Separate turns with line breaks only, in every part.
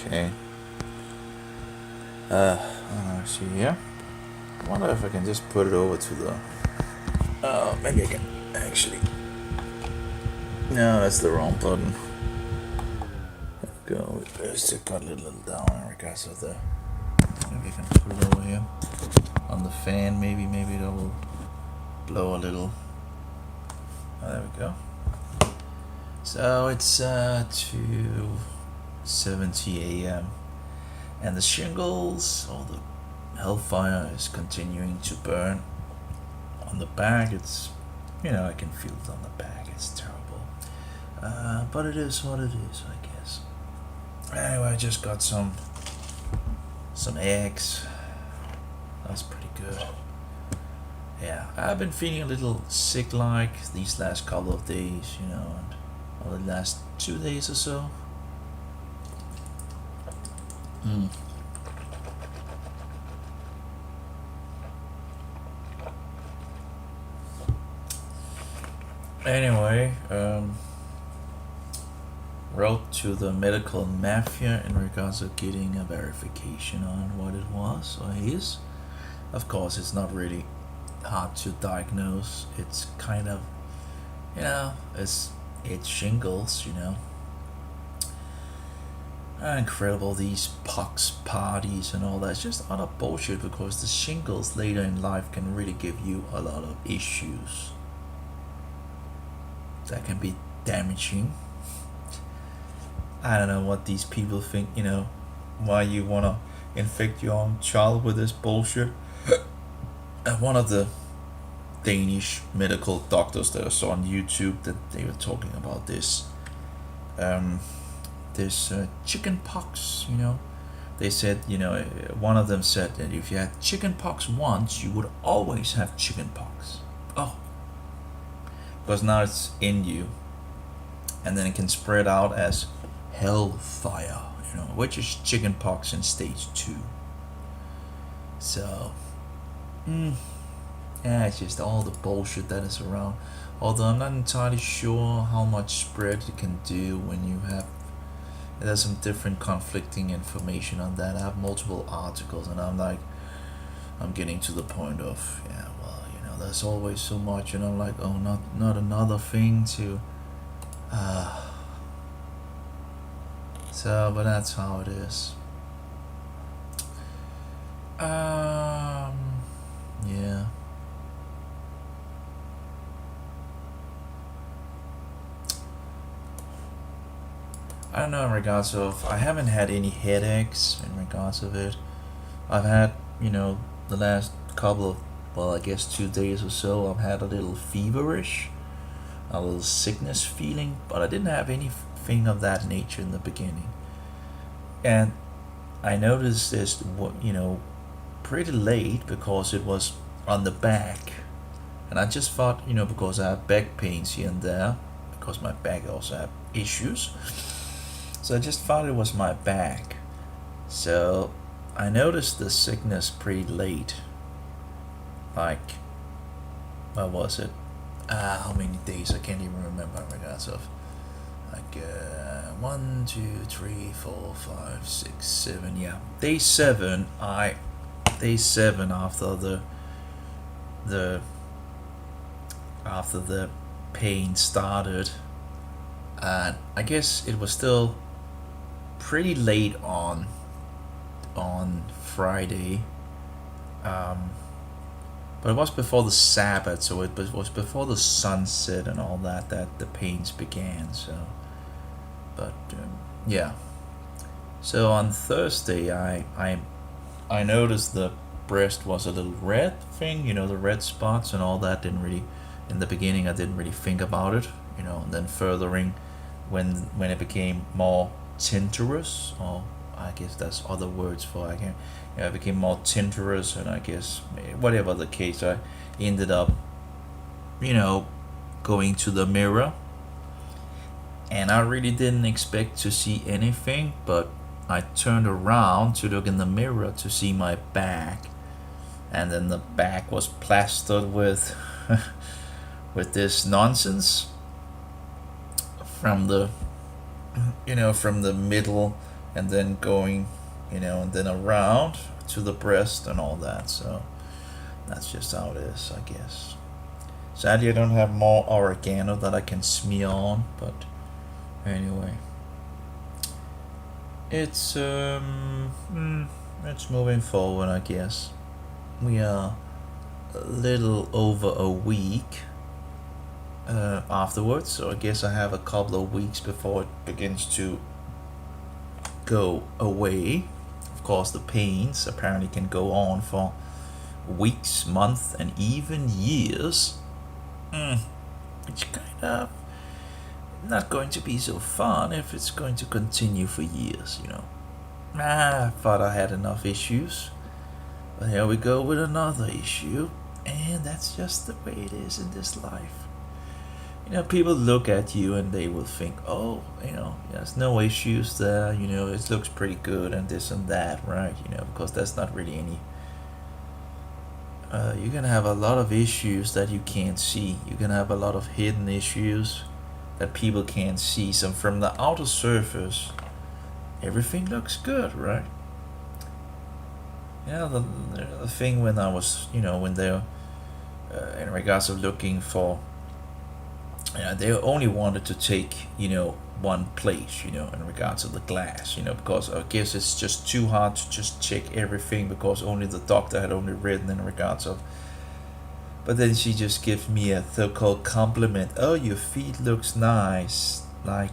Okay. See here. I wonder if I can just put it over to the. Maybe I can actually. No, that's the wrong button. Go. Let's just cut it a little down in regards of the. Maybe I can put it over here on the fan. Maybe it will blow a little. Oh, there we go. So it's 2:70 a.m. and the shingles or the Hellfire is continuing to burn on the back. It's, I can feel it on the back. It's terrible, but it is what it is, I guess. Anyway, I just got some eggs. That's pretty good. Yeah, I've been feeling a little sick-like these last couple of days, and or the last 2 days or so. Anyway, wrote to the medical mafia in regards of getting a verification on what it was or is. Of course, it's not really hard to diagnose. It's kind of, it's shingles, Incredible, these pox parties and all that. It's just utter bullshit because the shingles later in life can really give you a lot of issues that can be damaging. I don't know what these people think, why you want to infect your own child with this bullshit. And one of the Danish medical doctors that I saw on YouTube, that they were talking about this chickenpox, they said, one of them said that if you had chickenpox once, you would always have chickenpox. Oh, because now it's in you, and then it can spread out as Hellfire, which is chickenpox in stage 2. So, it's just all the bullshit that is around. Although I'm not entirely sure how much spread it can do when you have. There's some different conflicting information on that. I have multiple articles, and I'm getting to the point of, there's always so much, and I'm like, oh, not another thing to. So, but that's how it is. Yeah. I don't know in regards of, I haven't had any headaches in regards of it. I've had, the last couple of, I guess 2 days or so, I've had a little feverish, a little sickness feeling, but I didn't have anything of that nature in the beginning. And I noticed this, pretty late because it was on the back. And I just thought, because I have back pains here and there, because my back also have issues. So I just thought it was my back. So I noticed the sickness pretty late. Like, what was it? How many days? I can't even remember in regards of. Like 1, 2, 3, 4, 5, 6, 7. Yeah, day 7. Day 7 after the pain started, and I guess it was still pretty late on Friday, but it was before the Sabbath, so it was before the sunset and all that the pains began. So, but yeah. So on Thursday, I noticed the breast was a little red thing, the red spots and all that. Didn't really, in the beginning, I didn't really think about it, and then furthering when it became more tinterous, or I guess that's other words for, it became more tinterous, and I guess whatever the case, I ended up, going to the mirror, and I really didn't expect to see anything, but I turned around to look in the mirror to see my back, and then the back was plastered with with this nonsense from the middle and then going, and then around to the breast and all that. So that's just how it is, I guess. Sadly, I don't have more oregano that I can smear on, but anyway, it's moving forward, I guess. We are a little over a week afterwards, so I guess I have a couple of weeks before it begins to go away. Of course, the pains apparently can go on for weeks, months, and even years. Which kind of not going to be so fun if it's going to continue for years, I thought I had enough issues, but here we go with another issue, and that's just the way it is in this life. People look at you and they will think, oh, there's no issues there, it looks pretty good and this and that, right? Because that's not really any. You're gonna have a lot of issues that you can't see. You're gonna have a lot of hidden issues that people can't see. So from the outer surface, everything looks good, right? The thing when I was, when they're in regards of looking for, they only wanted to take, one place, in regards to the glass, because I guess it's just too hard to just check everything because only the doctor had only written in regards of. But then she just gives me a so-called compliment. Oh, your feet looks nice. Like,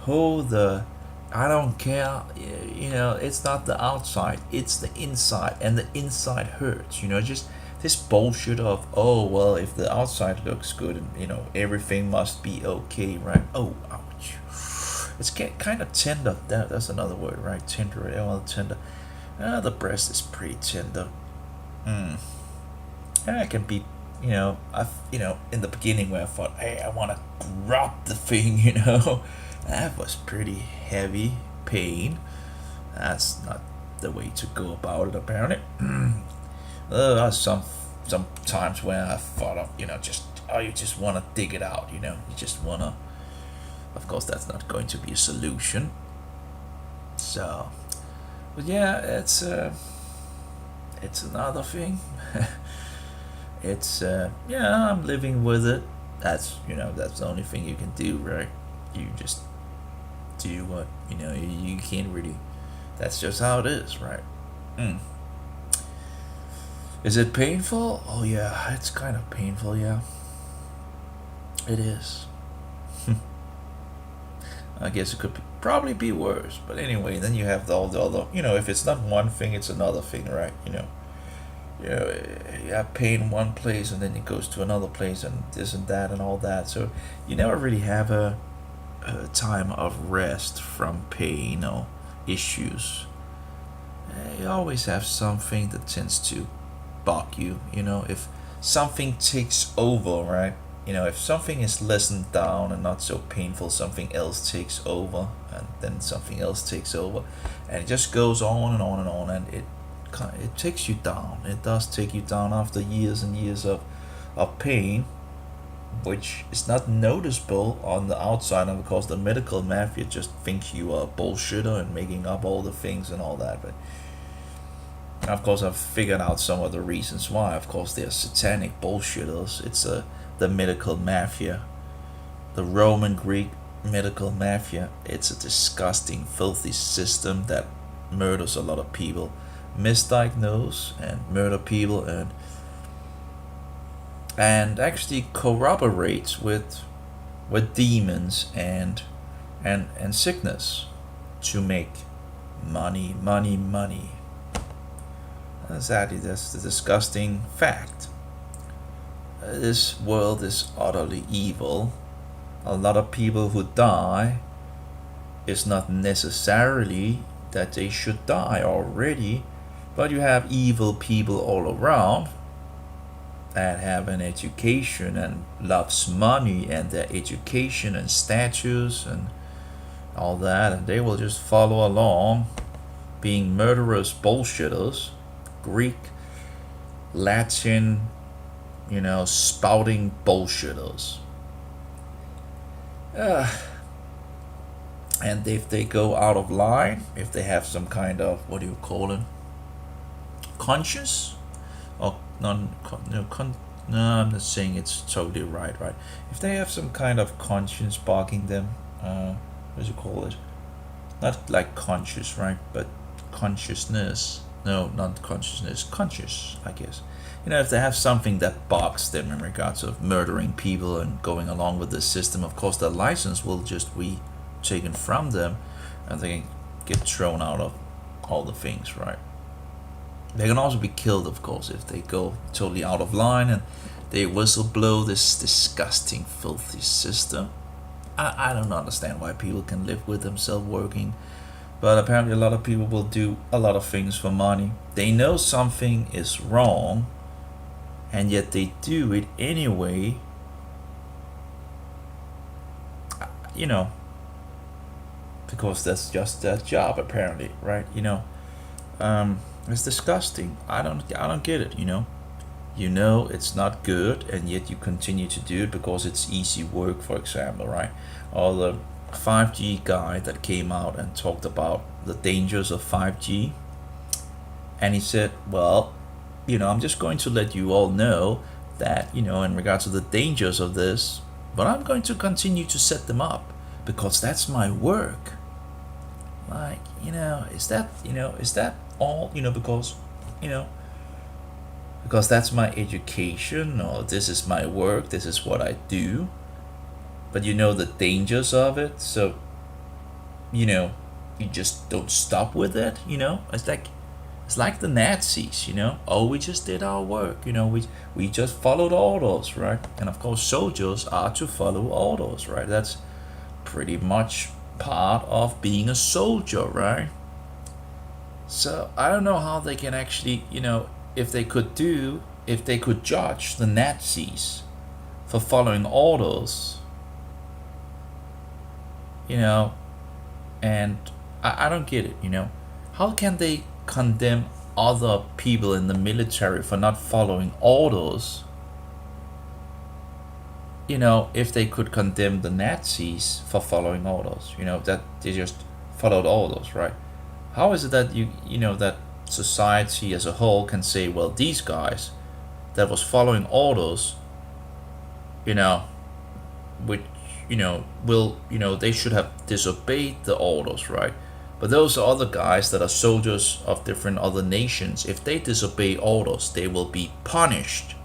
I don't care. It's not the outside, it's the inside, and the inside hurts. Just this bullshit of, oh well, if the outside looks good and everything must be okay, right? Oh, ouch. It's kind of tender. That's another word, right? Tender. Tender. The breast is pretty tender. Yeah, it can be. In the beginning where I thought, hey, I want to drop the thing. That was pretty heavy pain. That's not the way to go about it, apparently. There are some times where I thought of, you just want to dig it out, you just want to. Of course, that's not going to be a solution. So, but yeah, it's another thing. It's I'm living with it. That's that's the only thing you can do, right? You just do what you can't really. That's just how it is, right? Is it painful? Oh yeah, it's kind of painful. Yeah, it is. I guess it could probably be worse, but anyway, then you have all the other. If it's not one thing, it's another thing, right? You have pain in one place and then it goes to another place and this and that and all that. So you never really have a time of rest from pain or issues. You always have something that tends to bug you. If something takes over, right? If something is lessened down and not so painful, something else takes over, and then something else takes over, and it just goes on and on and on, and it takes you down. It does take you down after years and years of pain, which is not noticeable on the outside, and of course the medical mafia just thinks you are a bullshitter and making up all the things and all that. But of course I've figured out some of the reasons why. Of course they're satanic bullshitters. It's the medical mafia, the Roman Greek medical mafia. It's a disgusting, filthy system that murders a lot of people, misdiagnose and murder people, and actually corroborates with demons and sickness to make money. Sadly, that's the disgusting fact. This world is utterly evil. A lot of people who die is not necessarily that they should die already, but you have evil people all around that have an education and loves money and their education and status and all that, and they will just follow along being murderous bullshitters, Greek, Latin, spouting bullshitters. And if they go out of line, if they have some kind of, what do you call it, conscious or non no no, I'm not saying it's totally right. If they have some kind of conscience barking them, what do you call it, not like conscious, right, but consciousness, no, not consciousness, conscious, I guess. If they have something that bogs them in regards of murdering people and going along with the system, of course their license will just be taken from them, and they can get thrown out of all the things, right? They can also be killed, of course, if they go totally out of line and they whistle blow this disgusting, filthy system. I don't understand why people can live with themselves working, but apparently a lot of people will do a lot of things for money. They know something is wrong, and yet they do it anyway. Because that's just their job, apparently, right? It's disgusting. I don't get it. It's not good, and yet you continue to do it because it's easy work, for example, right? Or the 5G guy that came out and talked about the dangers of 5G, and he said, well, I'm just going to let you all know that, in regards to the dangers of this, but I'm going to continue to set them up because that's my work. Like, is that all, because that's my education, or this is my work, this is what I do, but the dangers of it, so you just don't stop with it. It's like the Nazis. We just did our work. We just followed orders, right? And of course soldiers are to follow orders, right? That's pretty much part of being a soldier, right? So I don't know how they can actually, if they could judge the Nazis for following orders, and I don't get it. How can they condemn other people in the military for not following orders, if they could condemn the Nazis for following orders, that they just followed orders, right? How is it that that society as a whole can say, well, these guys that was following orders, which they should have disobeyed the orders, right? But those other guys that are soldiers of different other nations, if they disobey orders, they will be punished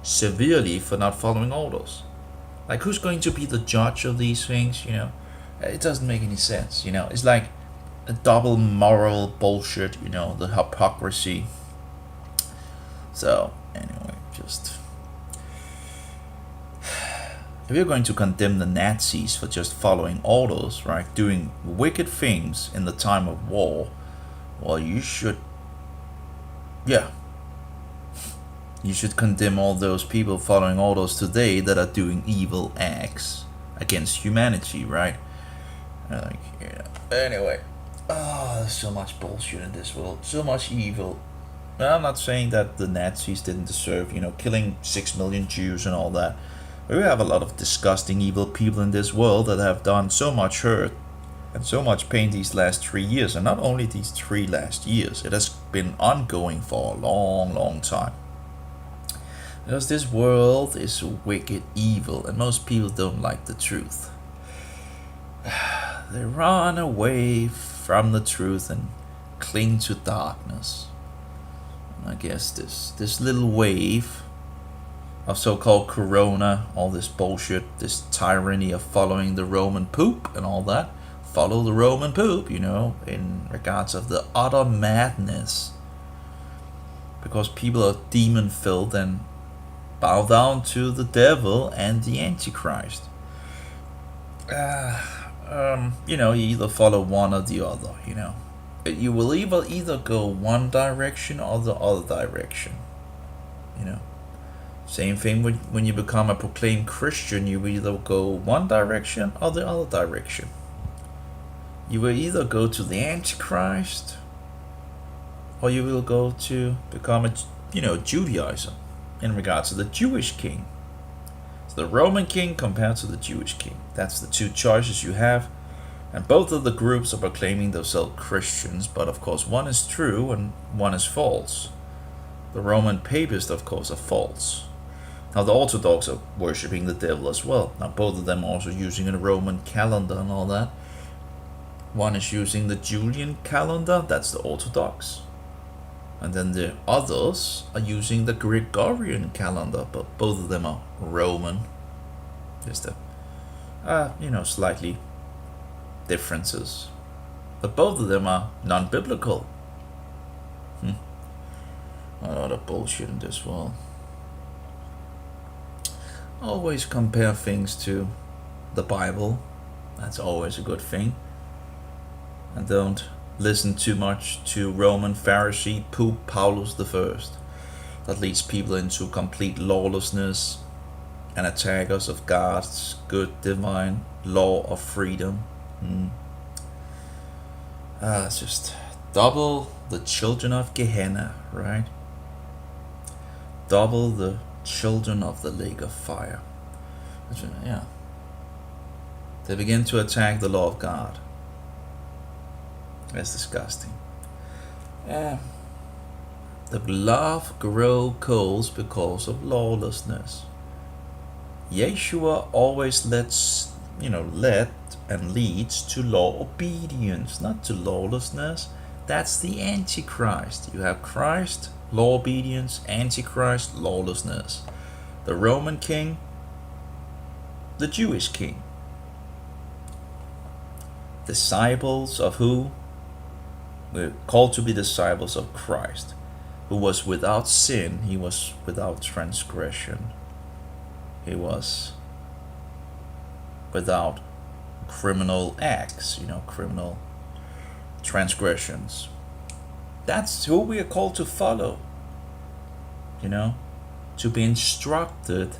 severely for not following orders. Like, who's going to be the judge of these things? It doesn't make any sense. It's like a double moral bullshit. The hypocrisy. So anyway, just if you're going to condemn the Nazis for just following orders, right, doing wicked things in the time of war, well, you should condemn all those people following orders today that are doing evil acts against humanity, right? Anyway, there's so much bullshit in this world, so much evil. I'm not saying that the Nazis didn't deserve, killing 6 million Jews and all that. We have a lot of disgusting, evil people in this world that have done so much hurt and so much pain these last 3 years. And not only these 3 last years, it has been ongoing for a long, long time. Because this world is wicked evil, and most people don't like the truth. They run away from the truth and cling to darkness. And I guess this little wave of so-called corona, all this bullshit, this tyranny of following the Roman poop and all that. Follow the Roman poop, in regards of the utter madness. Because people are demon-filled and bow down to the devil and the Antichrist. You either follow one or the other, You will either go one direction or the other direction, Same thing when you become a proclaimed Christian, you will either go one direction or the other direction. You will either go to the Antichrist, or you will go to become a Judaizer in regards to the Jewish king. So the Roman king compared to the Jewish king. That's the two choices you have. And both of the groups are proclaiming themselves Christians, but of course one is true and one is false. The Roman papists, of course, are false. Now the Orthodox are worshipping the devil as well. Now both of them are also using a Roman calendar and all that. One is using the Julian calendar, that's the Orthodox. And then the others are using the Gregorian calendar, but both of them are Roman. Just slightly differences. But both of them are non-biblical. A lot of bullshit in this world. Always compare things to the Bible. That's always a good thing. And don't listen too much to Roman Pharisee Pope Paulus I. That leads people into complete lawlessness and attackers of God's good divine law of freedom. It's just double the children of Gehenna, right? Double the children of the lake of fire. Yeah. They begin to attack the law of God. That's disgusting. Yeah. The love grow cold because of lawlessness. Yeshua always led and leads to law obedience, not to lawlessness. That's the Antichrist. You have Christ, law obedience, Antichrist, lawlessness. The Roman king, the Jewish king. Disciples of who? We're called to be disciples of Christ, who was without sin, he was without transgression. He was without criminal acts, criminal transgressions. That's who we are called to follow, to be instructed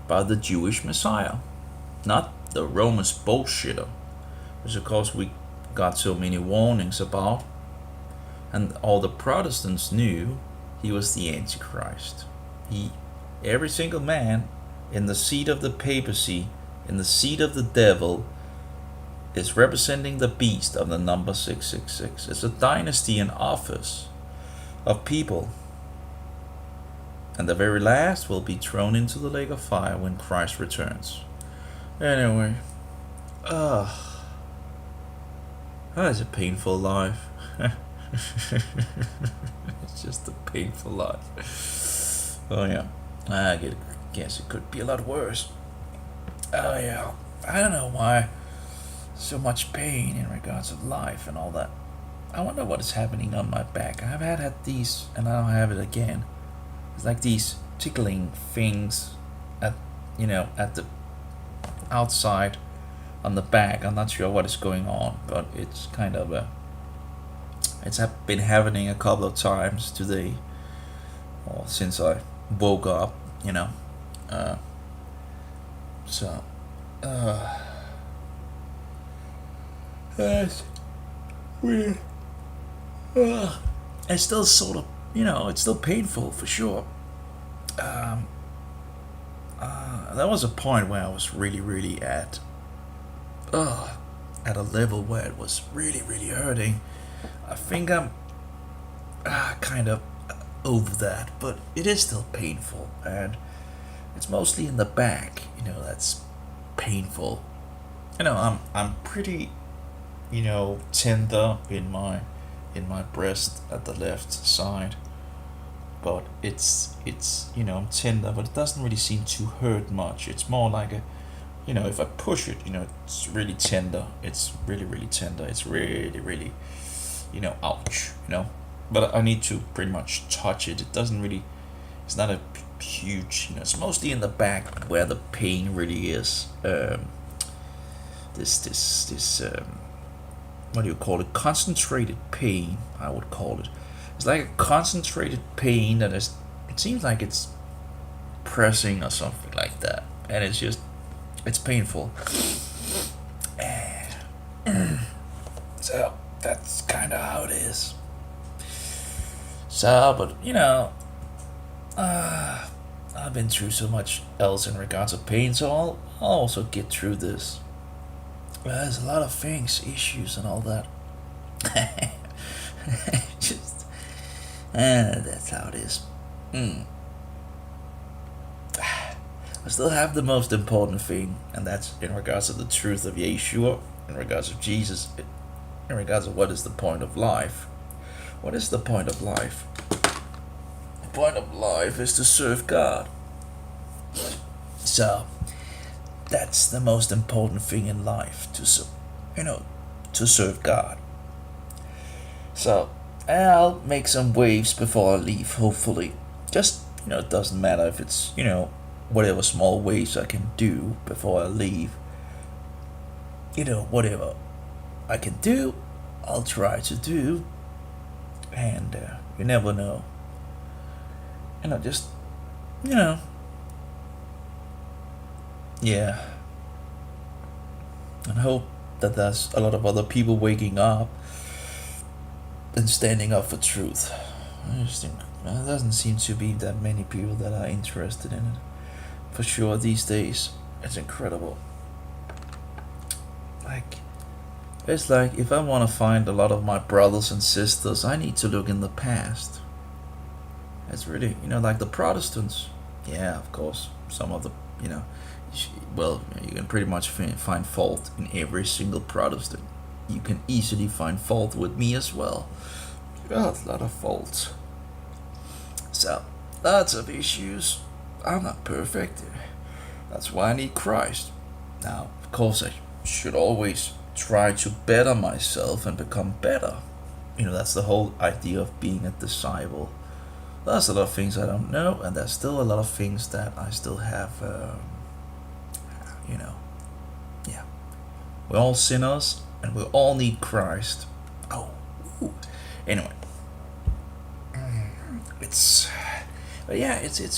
by the Jewish Messiah, not the Roman bullshitter, which of course we got so many warnings about, and all the Protestants knew he was the Antichrist. Every single man in the seat of the papacy, in the seat of the devil, is representing the beast of the number 666. It's a dynasty in office of people. And the very last will be thrown into the lake of fire when Christ returns. Anyway, that is a painful life. It's just a painful life. Oh yeah, I guess it could be a lot worse. Oh yeah, I don't know why so much pain in regards of life and all that. I wonder what is happening on my back. I've had these, and I don't have it again. It's like these tickling things at the outside on the back. I'm not sure what is going on, but it's kind of it's been happening a couple of times today, or since I woke up, that's weird. It's still sort of, it's still painful for sure. There was a point where I was really, really at a level where it was really, really hurting. I think I'm kind of over that, but it is still painful, and it's mostly in the back, that's painful. I'm pretty, tender in my breast at the left side, but it's tender, but it doesn't really seem to hurt much. It's more like if I push it, it's really tender. It's really, really tender. It's really, really, ouch, but I need to pretty much touch it. It doesn't really, it's not a huge, it's mostly in the back where the pain really is. This what do you call it? Concentrated pain, I would call it. It's like a concentrated pain that is, it seems like it's pressing or something like that, and it's painful. So that's kind of how it is. So, but I've been through so much else in regards of pain, so I'll also get through this. Well, there's a lot of things, issues, and all that. Just, that's how it is. Mm. I still have the most important thing, and that's in regards to the truth of Yeshua, in regards of Jesus, in regards of what is the point of life. What is the point of life? The point of life is to serve God. So, that's the most important thing in life, to serve God. So, I'll make some waves before I leave, hopefully. Just, it doesn't matter if it's, whatever small waves I can do before I leave. Whatever I can do, I'll try to do. And you never know. Just, yeah. And hope that there's a lot of other people waking up and standing up for truth. I just think there doesn't seem to be that many people that are interested in it. For sure, these days, it's incredible. It's like if I want to find a lot of my brothers and sisters, I need to look in the past. It's really, like the Protestants. Yeah, of course, some of the, well, you can pretty much find fault in every single Protestant. You can easily find fault with me as well. Got a lot of faults. So, lots of issues. I'm not perfect. That's why I need Christ. Now, of course, I should always try to better myself and become better. That's the whole idea of being a disciple. There's a lot of things I don't know, and there's still a lot of things that I still have, yeah. We're all sinners, and we all need Christ. Oh, ooh. Anyway. It's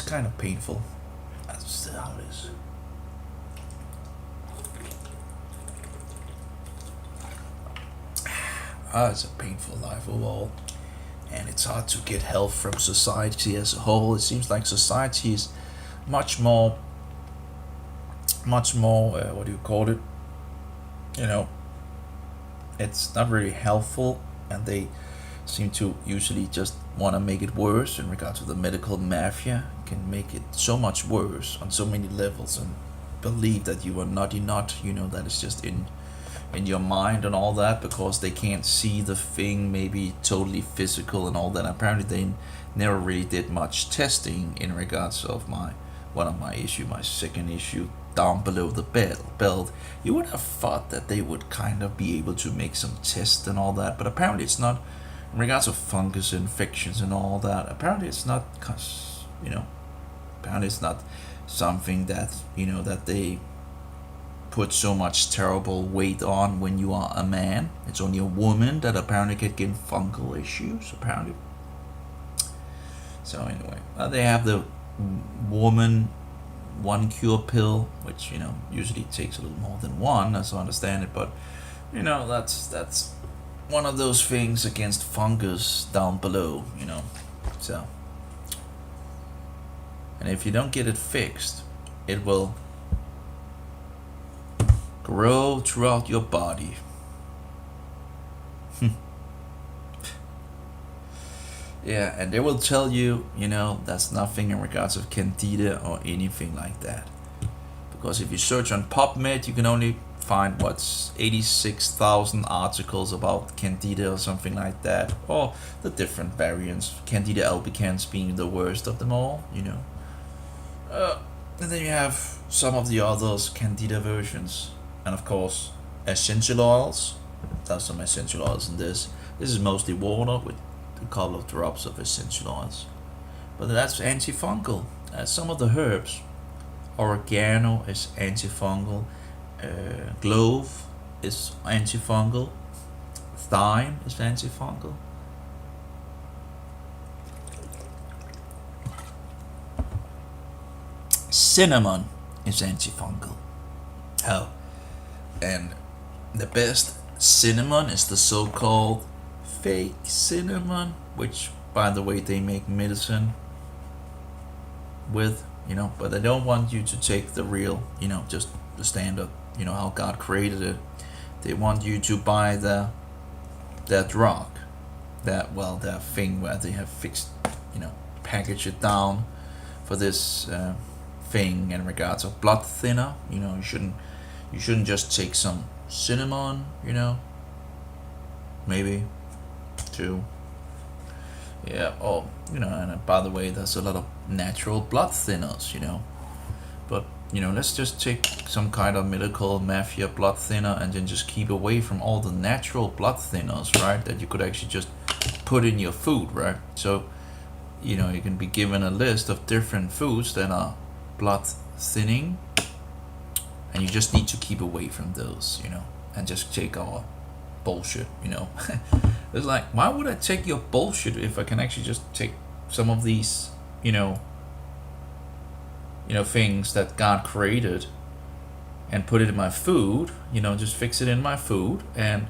kind of painful. That's how it is. It's a painful life overall, and it's hard to get help from society as a whole. It seems like society is much more, what do you call it? It's not really helpful, and they seem to usually just want to make it worse in regard to the medical mafia. Can make it so much worse on so many levels, and believe that you are not, that it's just in your mind and all that, because they can't see the thing maybe totally physical and all that. Apparently they never really did much testing in regards of my second issue down below the belt. You would have thought that they would kind of be able to make some tests and all that, but apparently it's not. In regards of fungus infections and all that, apparently it's not, apparently it's not something that, that they put so much terrible weight on when you are a man. It's only a woman that apparently can get fungal issues, apparently. So anyway, they have the woman one cure pill, which, usually takes a little more than one, as I understand it, but, that's one of those things against fungus down below, so. And if you don't get it fixed, it will grow throughout your body. Yeah, and they will tell you, that's nothing in regards of candida or anything like that. Because if you search on PubMed, you can only find 86,000 articles about candida or something like that, or the different variants, candida albicans being the worst of them all, and then you have some of the others candida versions, and of course essential oils. There's some essential oils in this. This is mostly water with a couple of drops of essential oils, but that's antifungal. Some of the herbs, oregano is antifungal. Clove is antifungal. Thyme is antifungal. Cinnamon is antifungal. Oh, and the best cinnamon is the so-called fake cinnamon, which, by the way, they make medicine with, but they don't want you to take the real, just the standard, how God created it. They want you to buy their drug, their thing where they have fixed, package it down for this thing in regards of blood thinner. You shouldn't just take some cinnamon, maybe too. Yeah. Oh, and by the way, there's a lot of natural blood thinners, but let's just take some kind of medical mafia blood thinner and then just keep away from all the natural blood thinners, right? That you could actually just put in your food, right? So, you can be given a list of different foods that are blood thinning, and you just need to keep away from those, and just take our bullshit, It's like, why would I take your bullshit if I can actually just take some of these, things that God created and put it in my food, just fix it in my food, and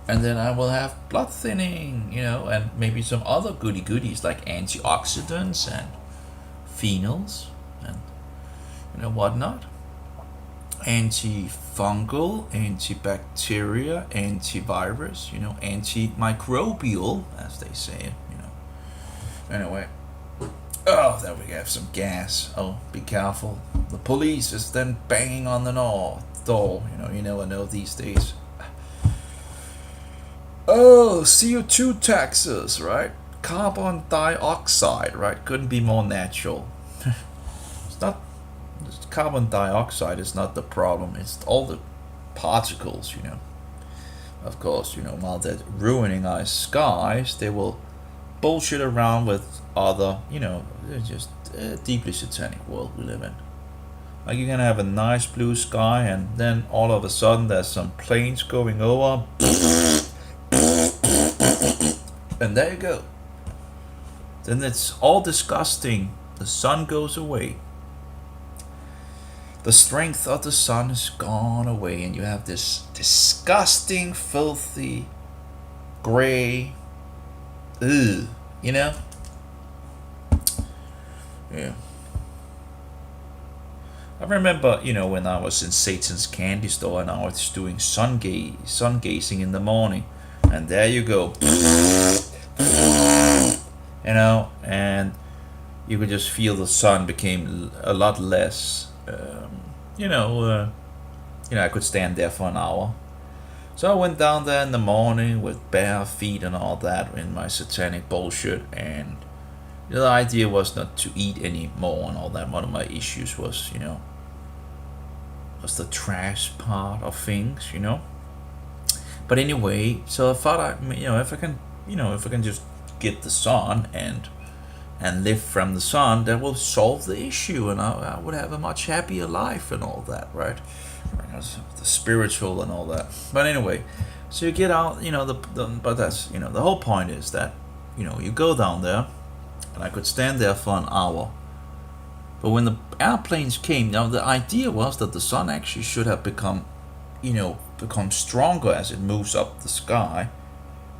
then I will have blood thinning, and maybe some other goodies like antioxidants and phenols and whatnot. Antifungal, antibacteria, antivirus, antimicrobial, as they say it, Anyway. Oh, there we have some gas. Oh, be careful. The police is then banging on the door. You never know these days. Oh, CO2 taxes, right? Carbon dioxide, right? Couldn't be more natural. It's not. Carbon dioxide is not the problem. It's all the particles, Of course, while they're ruining our skies, they will bullshit around with other, it's just a deeply satanic world we live in. Like, you're gonna have a nice blue sky, and then all of a sudden there's some planes going over, and there you go. Then it's all disgusting. The sun goes away. The strength of the sun is gone away, and you have this disgusting, filthy, gray, yeah. I remember, when I was in Satan's candy store and I was doing sun gazing in the morning, and there you go, and you could just feel the sun became a lot less. I could stand there for an hour. So I went down there in the morning with bare feet and all that in my satanic bullshit, and the idea was not to eat anymore and all that. One of my issues was, was the trash part of things, But anyway, so I thought if I can just get the sun and live from the sun, that will solve the issue, and I would have a much happier life and all that, right? The spiritual and all that. But anyway, so you get out, but that's, the whole point is that, you go down there, and I could stand there for an hour. But when the airplanes came, now the idea was that the sun actually should have become stronger as it moves up the sky.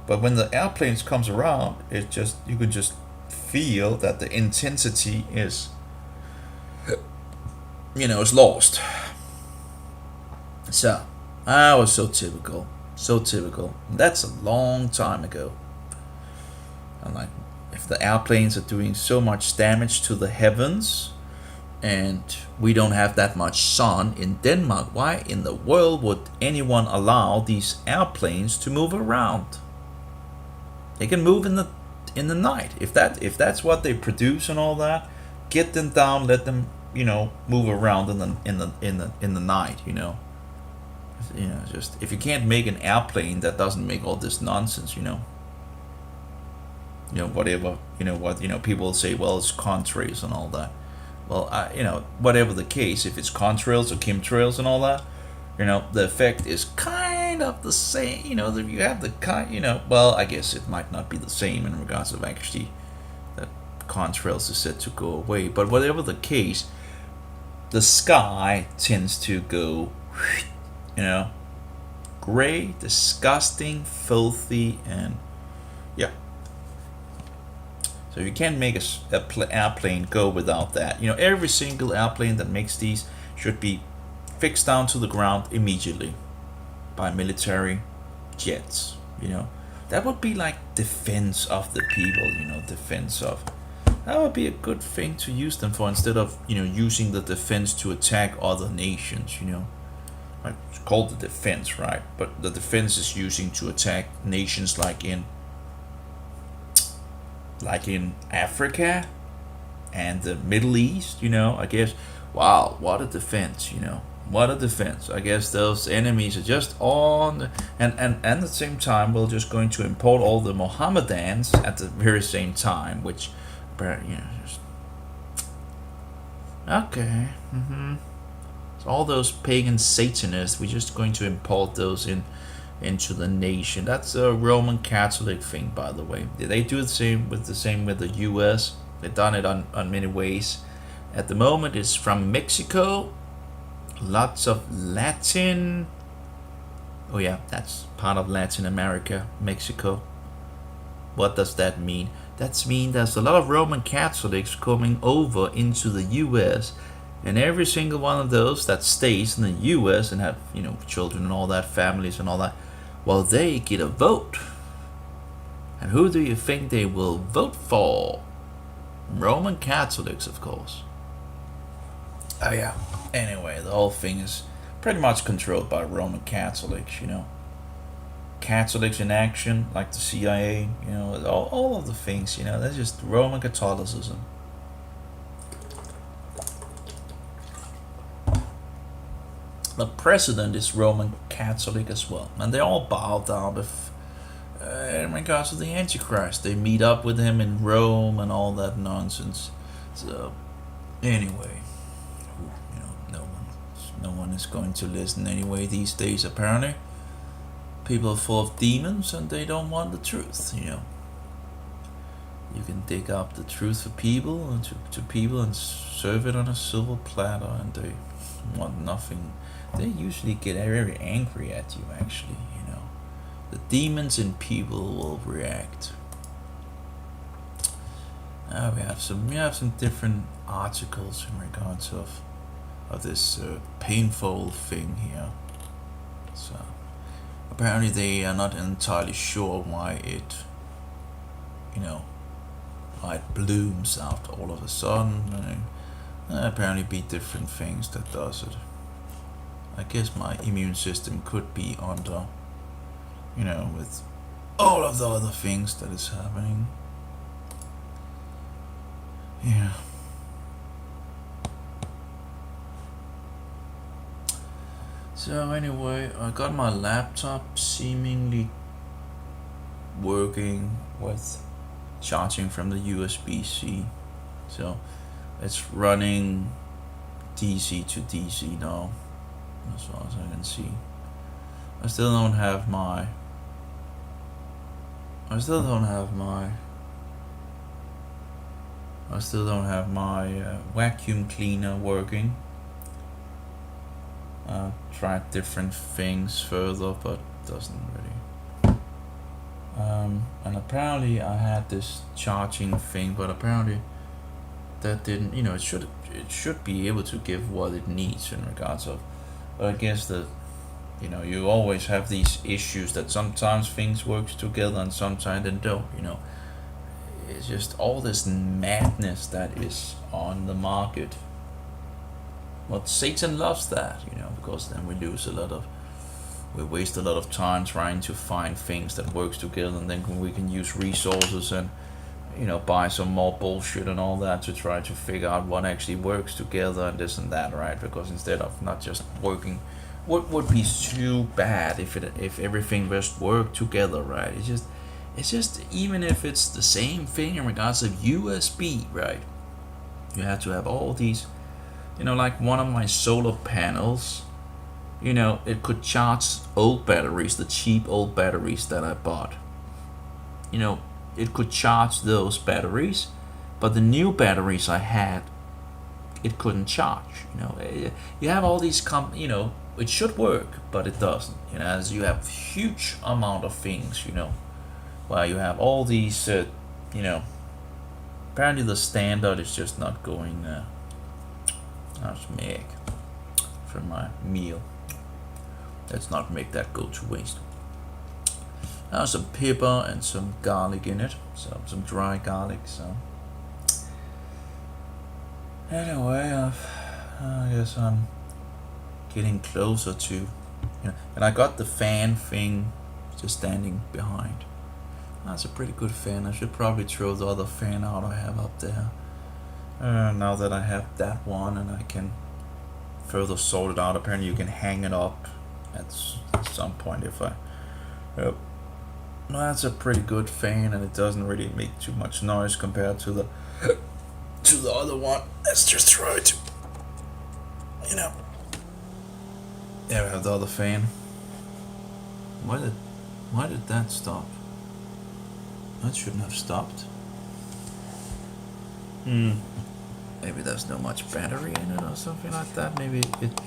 But when the airplanes comes around, you could just feel that the intensity is lost. So I was so typical. That's a long time ago. I'm like, if the airplanes are doing so much damage to the heavens, and we don't have that much sun in Denmark, why in the world would anyone allow these airplanes to move around? They can move in the night. If that's what they produce and all that, get them down, let them move around in the night. Just if you can't make an airplane that doesn't make all this nonsense, whatever, people say, well, it's contrails and all that. Well, whatever the case, if it's contrails or chemtrails and all that, the effect is kind of the same. You have the kind, well, I guess it might not be the same in regards of actually that contrails is said to go away. But whatever the case, the sky tends to go, gray, disgusting, filthy, and yeah. So you can't make a airplane go without that. Every single airplane that makes these should be fixed down to the ground immediately. by military jets. That would be like defense of the people. Defense of. That would be a good thing to use them for instead of using the defense to attack other nations. Like, it's called the defense, right? But the defense is using to attack nations like in Africa and the Middle East. I guess. Wow, what a defense! What a defense. I guess those enemies are just on, and at the same time, we're just going to import all the Mohammedans at the very same time, which, just... Okay. So all those pagan Satanists, we're just going to import those into the nation. That's a Roman Catholic thing, by the way. They do the same with the U.S. They've done it on many ways. At the moment, it's from Mexico. Lots of Latin. Oh yeah, that's part of Latin America, Mexico. What does that mean? That means there's a lot of Roman Catholics coming over into the U.S. And every single one of those that stays in the U.S. and have children and all that, families and all that, well, they get a vote. And who do you think they will vote for? Roman Catholics, of course. Oh yeah. Anyway, the whole thing is pretty much controlled by Roman Catholics, Catholics in action, like the CIA, all of the things, that's just Roman Catholicism. The president is Roman Catholic as well, and they all bow down in regards to the Antichrist. They meet up with him in Rome and all that nonsense. So, anyway. No one is going to listen anyway these days, apparently. People are full of demons and they don't want the truth, You can dig up the truth for people and to people and serve it on a silver platter, and they want nothing. They usually get very angry at you, actually, The demons in people will react. We have some different articles in regards of this painful thing here. So apparently they are not entirely sure why it blooms out all of a sudden. Apparently be different things that does it. I guess my immune system could be under with all of the other things that is happening. Yeah. So anyway, I got my laptop seemingly working with charging from the USB-C. So it's running DC to DC now, as far as I can see. I still don't have my vacuum cleaner working. Tried different things further, but doesn't really. And apparently I had this charging thing, but apparently that didn't. It should be able to give what it needs in regards of. But I guess that you always have these issues that sometimes things works together and sometimes they don't. It's just all this madness that is on the market. But Satan loves that, because then we waste a lot of time trying to find things that works together, and then we can use resources and buy some more bullshit and all that to try to figure out what actually works together and this and that, right? Because instead of not just working, what would be too bad if everything just worked together, right? It's just even if it's the same thing in regards of USB, right? You have to have all these. Like one of my solar panels, it could charge old batteries, the cheap old batteries that I bought. It could charge those batteries, but the new batteries I had, it couldn't charge. You have all these it should work, but it doesn't. As you have huge amount of things, while you have all these, apparently the standard is just not going. That's meg from my meal. Let's not make that go to waste. Some pepper and some garlic in it, so some dry garlic. So anyway, I guess I'm getting closer to, and I got the fan thing just standing behind. That's a pretty good fan. I should probably throw the other fan out I have up there. Now that I have that one and I can further sort it out. Apparently you can hang it up at some point if I... Yep. Well, that's a pretty good fan, and it doesn't really make too much noise compared to the other one. Let's just try to, there we have the other fan. Why did that stop? That shouldn't have stopped. Maybe there's not much battery in it or something like that. Maybe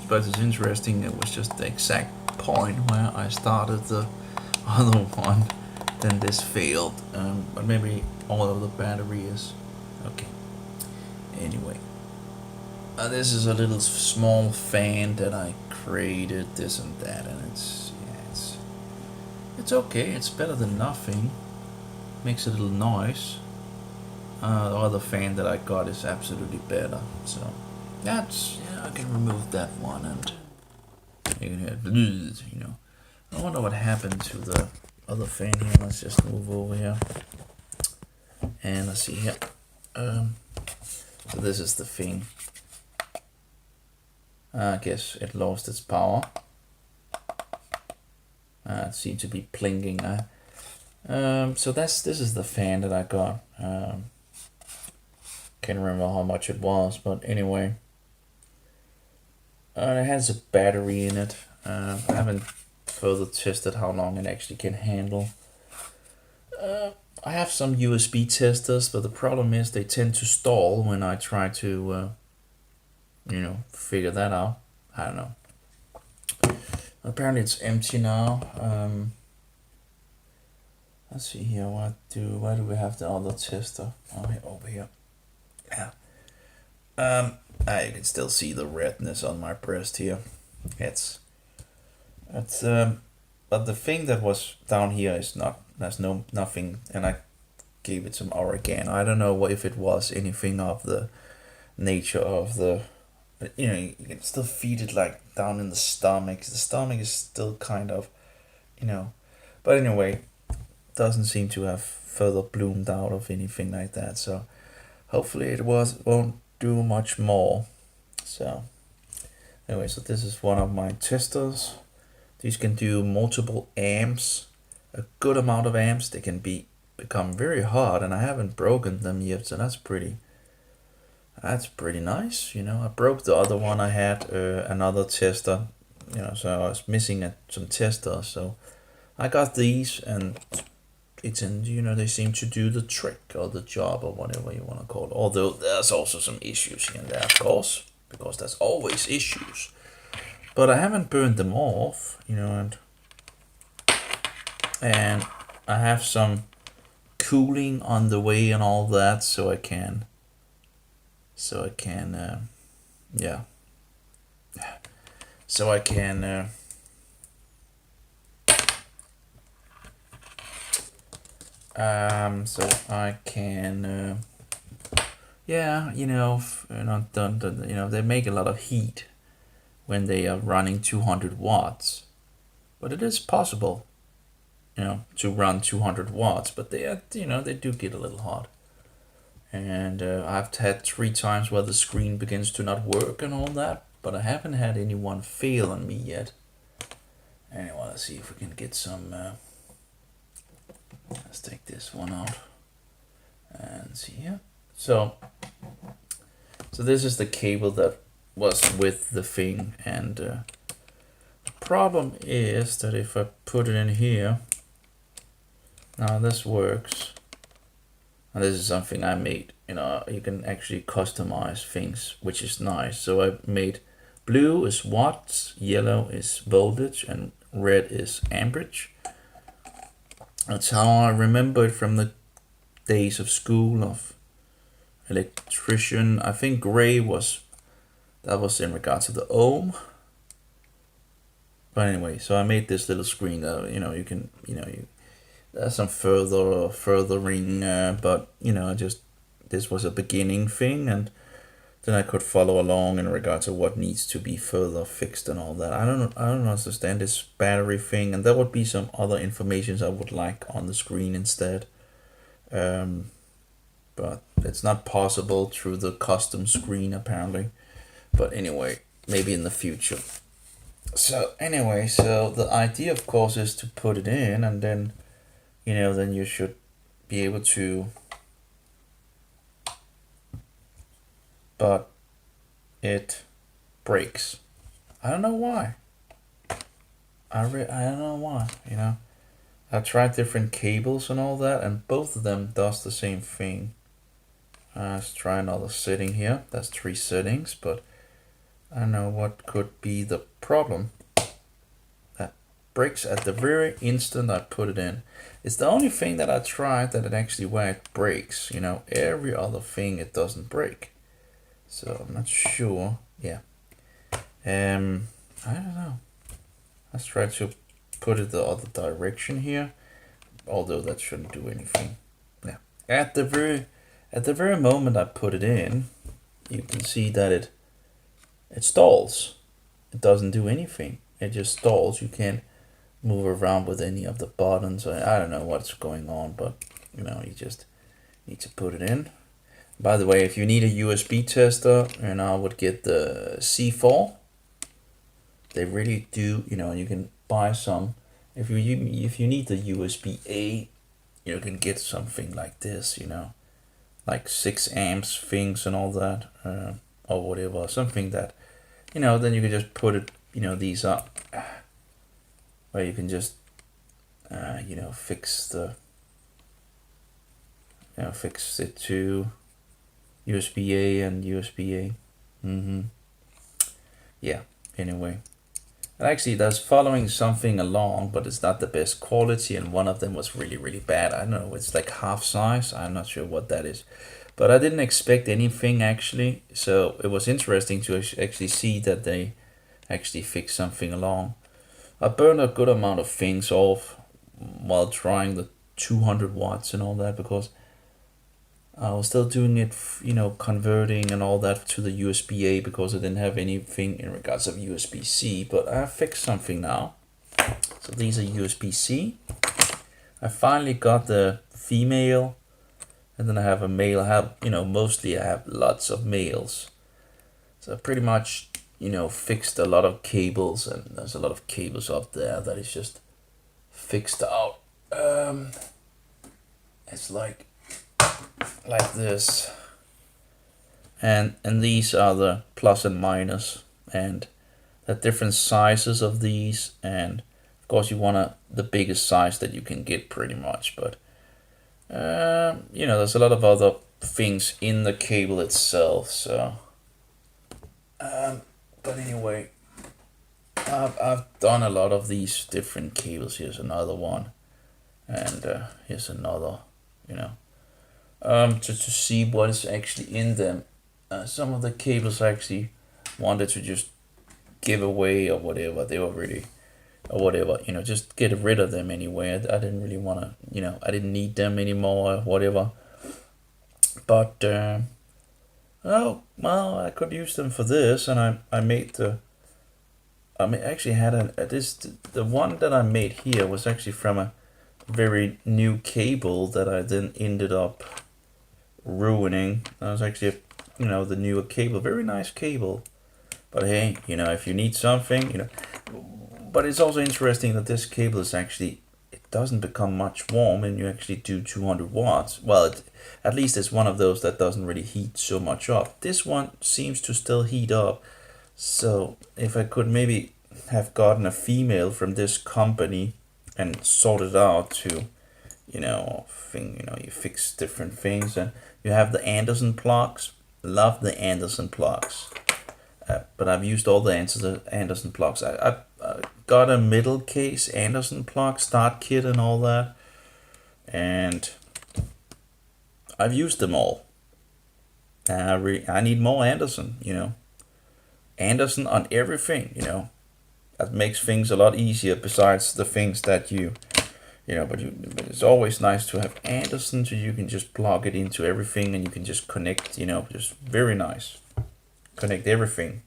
but it's interesting. It was just the exact point where I started the other one. Then this failed, but maybe all of the battery is okay. Anyway, this is a little small fan that I created, this and that, and it's okay. It's better than nothing. Makes a little noise. The other fan that I got is absolutely better. So that's, I can remove that one, and you can hear, I wonder what happened to the other fan here. Let's just move over here and let's see here. So this is the thing. I guess it lost its power. It seemed to be plinking. So this is the fan that I got. Can't remember how much it was, but anyway, it has a battery in it. I haven't further tested how long it actually can handle. I have some USB testers, but the problem is they tend to stall when I try to, figure that out. I don't know. Apparently it's empty now. Let's see here. Where do we have the other tester? Oh, over here. Yeah. You can still see the redness on my breast here. It's but the thing that was down here is nothing, and I gave it some oregano. I don't know if it was anything of the nature of the, you can still feed it like down in the stomach. The stomach is still kind of, but anyway, doesn't seem to have further bloomed out of anything like that. So hopefully it won't do much more. So anyway, so this is one of my testers. These can do multiple amps, a good amount of amps. They can become very hot, and I haven't broken them yet, so that's pretty nice. I broke the other one. I had another tester, so I was missing some testers. So I got these, and they seem to do the trick or the job or whatever you want to call it. Although there's also some issues here and there, of course, because there's always issues. But I haven't burned them off, and I have some cooling on the way and all that, so I can, they make a lot of heat when they are running 200 watts, but it is possible, to run 200 watts, but they do get a little hot. And I've had 3 times where the screen begins to not work and all that, but I haven't had anyone fail on me yet. Anyway, let's see if we can get some, let's take this one out and see here. So this is the cable that was with the thing, and the problem is that if I put it in here, now this works, and this is something I made. You can actually customize things, which is nice. So I made blue is watts, yellow is voltage, and red is amperage. That's how I remember it from the days of school of electrician. I think gray was in regards to the ohm. But anyway, so I made this little screen that you can there's some furthering, but just this was a beginning thing, and then I could follow along in regards to what needs to be further fixed and all that. I don't understand this battery thing, and there would be some other informations I would like on the screen instead. But it's not possible through the custom screen apparently. But anyway, maybe in the future. So anyway, so the idea of course is to put it in, and then then you should be able to, but it breaks. I don't know why. I don't know why, I tried different cables and all that, and both of them does the same thing. Let's try another setting here. That's 3 settings, but I don't know what could be the problem. That breaks at the very instant I put it in. It's the only thing that I tried that it actually where it breaks. Every other thing it doesn't break. So I'm not sure. Yeah. I don't know. Let's try to put it the other direction here. Although that shouldn't do anything. Yeah. At the very moment I put it in, you can see that it stalls. It doesn't do anything. It just stalls. You can't move around with any of the buttons. I don't know what's going on, but you just need to put it in. By the way, if you need a USB tester, I would get the C4. They really do, you can buy some. If you need the USB-A, you can get something like this, like 6 amps things and all that, or whatever, something that, then you can just put it, these up, where you can just, fix the, fix it to USB-A and USB-A. Yeah, anyway. Actually, that's following something along, but it's not the best quality, and one of them was really, really bad. I don't know, it's like half size. I'm not sure what that is. But I didn't expect anything, actually. So it was interesting to actually see that they actually fixed something along. I burned a good amount of things off while trying the 200 watts and all that, because I was still doing it, converting and all that to the USB-A, because I didn't have anything in regards of USB-C, but I fixed something now. So these are USB-C. I finally got the female, and then I have a male. I have, mostly I have lots of males. So I pretty much, fixed a lot of cables, and there's a lot of cables up there that is just fixed out. It's like this, and these are the plus and minus, and the different sizes of these, and of course you want the biggest size that you can get pretty much, but there's a lot of other things in the cable itself. So but anyway, I've done a lot of these different cables. Here's another one, and here's another, to see what is actually in them. Some of the cables I actually wanted to just give away or whatever. They were really, or whatever, just get rid of them anyway. I didn't really want to, I didn't need them anymore or whatever. But, oh, well, I could use them for this, and I made the, actually had the one that I made here was actually from a very new cable that I then ended up ruining. That was actually, the newer cable, very nice cable. But hey, if you need something, but it's also interesting that this cable is actually, it doesn't become much warm and you actually do 200 watts. Well, at least it's one of those that doesn't really heat so much up. This one seems to still heat up. So if I could maybe have gotten a female from this company and sorted out to, you fix different things, and you have the Anderson plugs. Love the Anderson plugs. But I've used all the Anderson plugs. I got a middle case Anderson plug start kit and all that, and I've used them all. I need more Anderson. Anderson on everything. that makes things a lot easier. Besides the things that but it's always nice to have Anderson, so you can just plug it into everything and you can just connect. Just very nice. Connect everything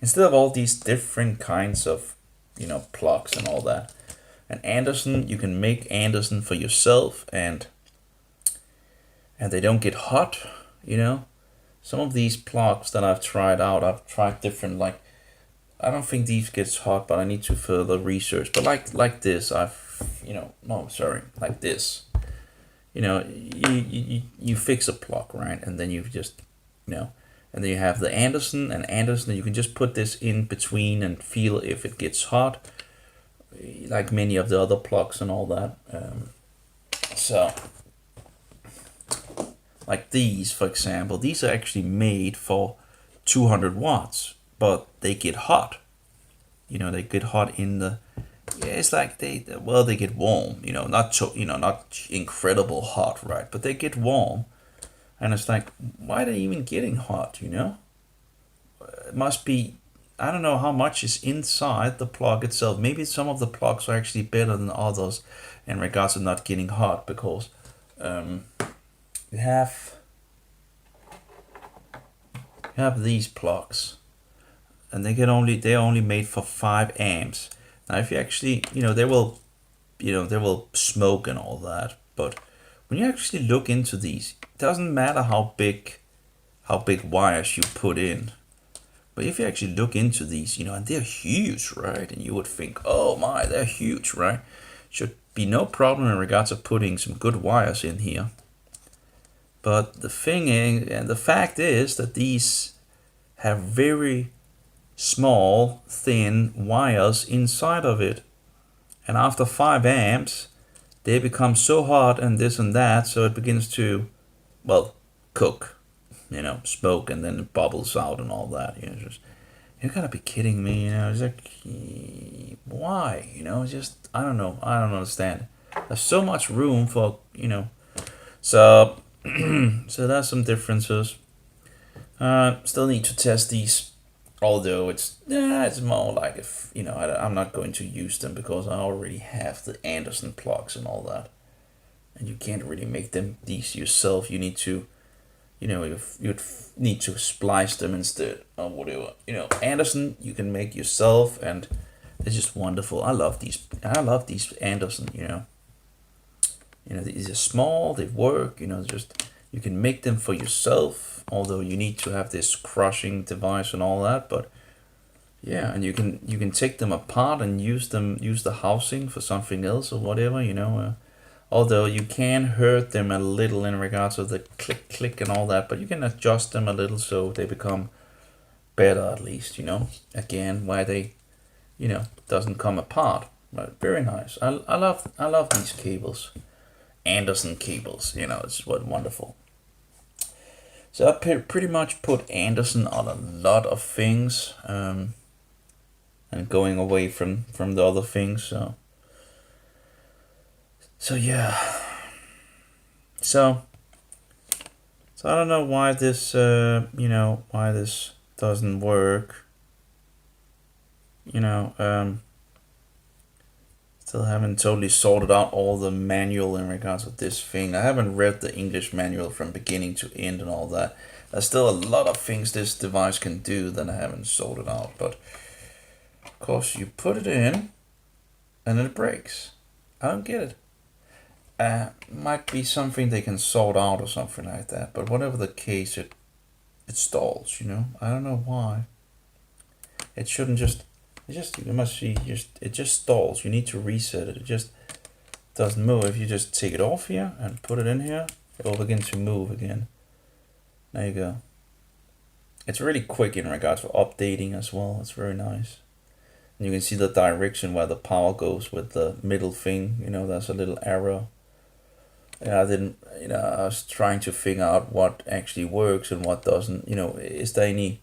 instead of all these different kinds of plugs and all that. And Anderson, you can make Anderson for yourself, and they don't get hot. Some of these plugs that I've tried out, I've tried different, like, I don't think these gets hot, but I need to further research. But like this, like this. You fix a plug, right? And then you just, and then you have the Anderson, you can just put this in between and feel if it gets hot, like many of the other plugs and all that. So, like these, for example, these are actually made for 200 watts, but they get hot. They get hot in the, it's like they get warm. Not incredible hot, right? But they get warm, and it's like, why are they even getting hot? It must be, I don't know how much is inside the plug itself. Maybe some of the plugs are actually better than others in regards to not getting hot, because you have these plugs, and they're only made for 5 amps. Now, if you actually, they will smoke and all that, but when you actually look into these, it doesn't matter how big wires you put in. But if you actually look into these, and they're huge, right? And you would think, oh my, they're huge, right? Should be no problem in regards to putting some good wires in here. But the thing is, and the fact is that these have very small, thin wires inside of it. And after 5 amps, they become so hot and this and that, so it begins to, cook, smoke, and then it bubbles out and all that. You gotta be kidding me, it's like, why? Just, I don't know, I don't understand. There's so much room for, so, so there's some differences. Still need to test these, although it's more like, if I'm not going to use them because I already have the Anderson plugs and all that, and you can't really make these yourself. You need to, you'd need to splice them instead or whatever. Anderson you can make yourself, and they're just wonderful. I love these Anderson. These are small, they work. Just you can make them for yourself, although you need to have this crushing device and all that. But yeah, and you can take them apart and use the housing for something else or whatever. Although you can hurt them a little in regards to the click and all that, but you can adjust them a little so they become better at least. Again, why they doesn't come apart. But very nice. I love these cables. Anderson cables, it's wonderful. So I pretty much put Anderson on a lot of things, and going away from the other things. So yeah. So I don't know why this why this doesn't work. Still haven't totally sorted out all the manual in regards to this thing. I haven't read the English manual from beginning to end and all that. There's still a lot of things this device can do that I haven't sorted out. But of course, you put it in and it breaks. I don't get it. Might be something they can sort out or something like that. But whatever the case, it stalls. I don't know why. It shouldn't just. It just stalls. You need to reset it. It just doesn't move. If you just take it off here and put it in here, it will begin to move again. There you go. It's really quick in regards to updating as well. It's very nice. And you can see the direction where the power goes with the middle thing. There's a little arrow. I was trying to figure out what actually works and what doesn't. Is there any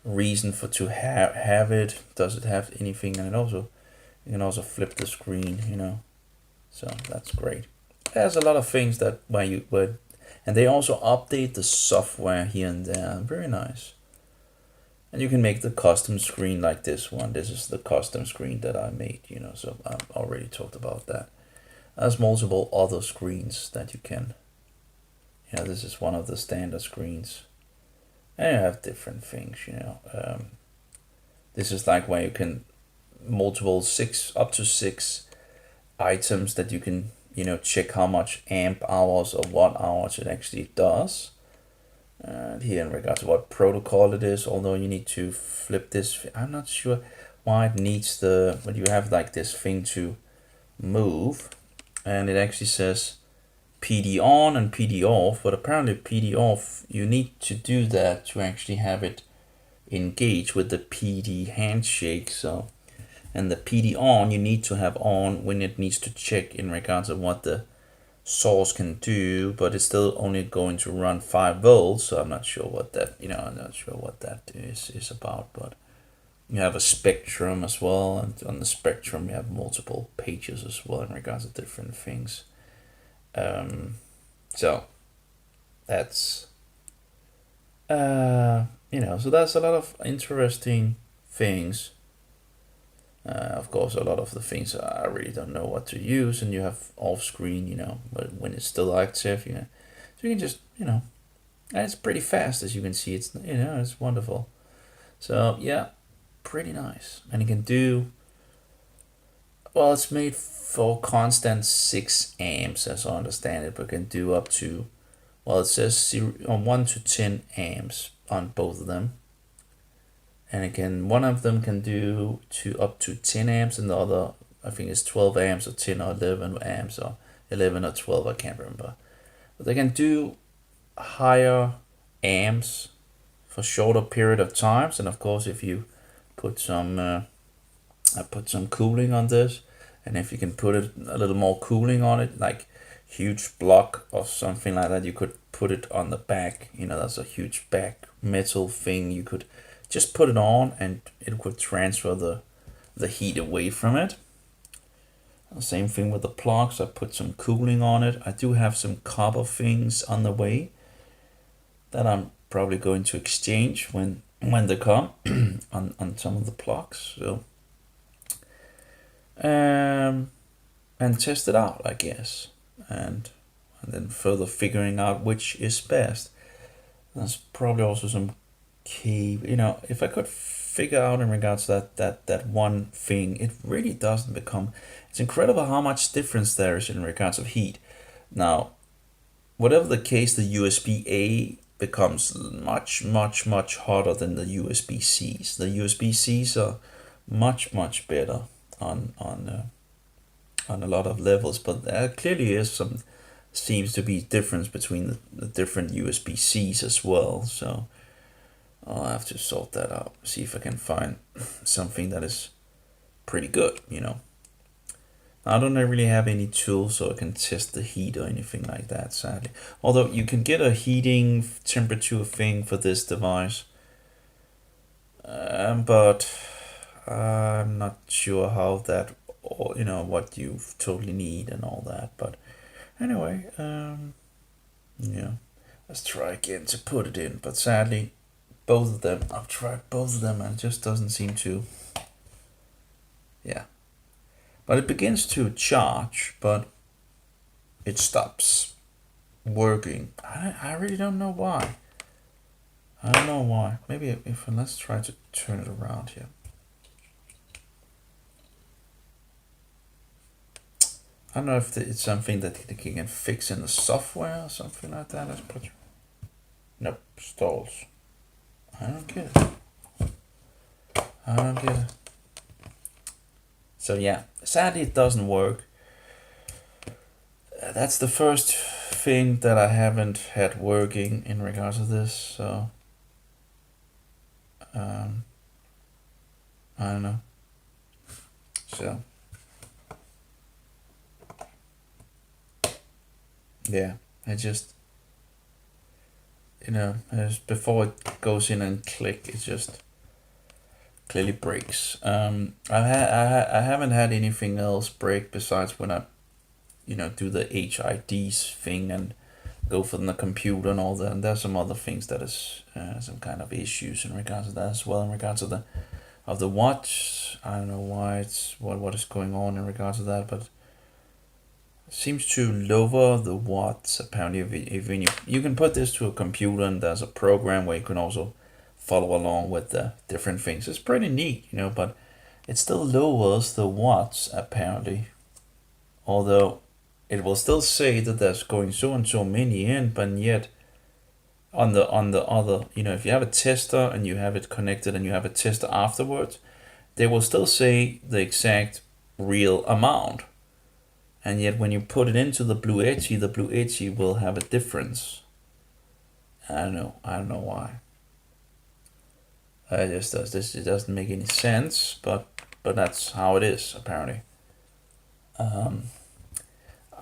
reason for to have it? Does it have anything? And you can also flip the screen, so that's great. There's a lot of things that and they also update the software here and there. Very nice. And you can make the custom screen like this one. This is the custom screen that I made, you know, so I already talked about that. There's multiple other screens that you can, you know, this is one of the standard screens. And you have different things, you know. This is like where you can up to six items that you can, you know, check how much amp hours or watt hours it actually does. And here in regards to what protocol it is, although you need to flip this, I'm not sure why it needs but you have like this thing to move, and it actually says PD on and PD off, but apparently PD off, you need to do that to actually have it engage with the PD handshake. So, and the PD on you need to have on when it needs to check in regards to what the source can do, but it's still only going to run 5 volts, so I'm not sure what that, you know, I'm not sure what that is about. But you have a spectrum as well, and on the spectrum you have multiple pages as well in regards to different things. So that's you know, so that's a lot of interesting things. Of course, a lot of the things I really don't know what to use, and you have off screen, you know, but when it's still active, you know, so you can just, you know, and it's pretty fast, as you can see. It's, you know, it's wonderful. So yeah, pretty nice, and you can do, well, it's made for constant 6 amps as I understand it, but can do up to, well, it says 1 to 10 amps on both of them. And again, one of them can do up to 10 amps, and the other, I think, is 12 amps or 10 or 11 amps or 11 or 12, I can't remember. But they can do higher amps for shorter period of times. And of course, if you put some, I put some cooling on this, and if you can put it a little more cooling on it, like huge block or something like that, you could put it on the back. You know, that's a huge back metal thing. You could just put it on and it would transfer the heat away from it. Same thing with the plugs. I put some cooling on it. I do have some copper things on the way that I'm probably going to exchange when they come on some of the plugs. So and test it out, I guess, and then further figuring out which is best. There's probably also some key, you know, if I could figure out in regards to that one thing, it really doesn't become, it's incredible how much difference there is in regards of heat. Now, whatever the case, the USB-A becomes much hotter than the USB-Cs. The USB-Cs are much better on a lot of levels, but there clearly is some, seems to be difference between the different USB-Cs as well. So I'll have to sort that out, see if I can find something that is pretty good, you know. I don't really have any tools so I can test the heat or anything like that, sadly. Although you can get a heating temperature thing for this device, but I'm not sure how that, or, you know, what you totally need and all that. But anyway, yeah, let's try again to put it in. But sadly, both of them, I've tried both of them and it just doesn't seem to, yeah. But it begins to charge, but it stops working. I really don't know why. I don't know why. Maybe if let's try to turn it around here. I don't know if it's something that you can fix in the software or something like that. Let's put. Nope, stalls. I don't get it. I don't get it. So yeah, sadly it doesn't work. That's the first thing that I haven't had working in regards to this. So I don't know. So yeah, I just, you know, before it goes in and click, it just clearly breaks. I haven't had anything else break besides when I, you know, do the HIDs thing and go from the computer and all that. And there's some other things that is some kind of issues in regards to that as well. In regards to the watch, I don't know why it's what is going on in regards to that, but it seems to lower the watts. Apparently, if you can put this to a computer, and there's a program where you can also follow along with the different things. It's pretty neat, but it still lowers the watts apparently. Although it will still say that there's going so and so many in, but yet on the other, if you have a tester and you have it connected and you have a tester afterwards, they will still say the exact real amount. And yet when you put it into the Blue Yeti will have a difference. I don't know why. It doesn't make any sense, but that's how it is apparently.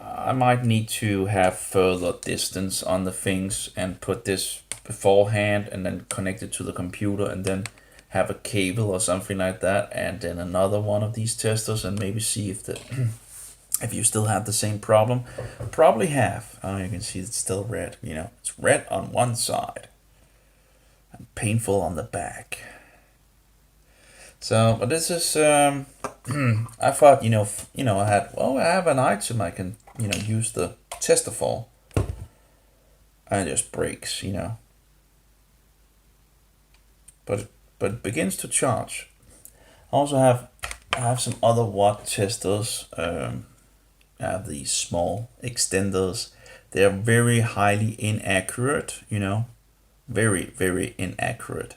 I might need to have further distance on the things and put this beforehand and then connect it to the computer and then have a cable or something like that, and then another one of these testers, and maybe see if if you still have the same problem. Probably have. Oh, you can see it's still red. It's red on one side and painful on the back. So, but this is I thought, I have an item I can, use the tester for, and it just breaks, but it begins to charge. I also have some other watt testers. I have these small extenders. They are very highly inaccurate, very, very inaccurate,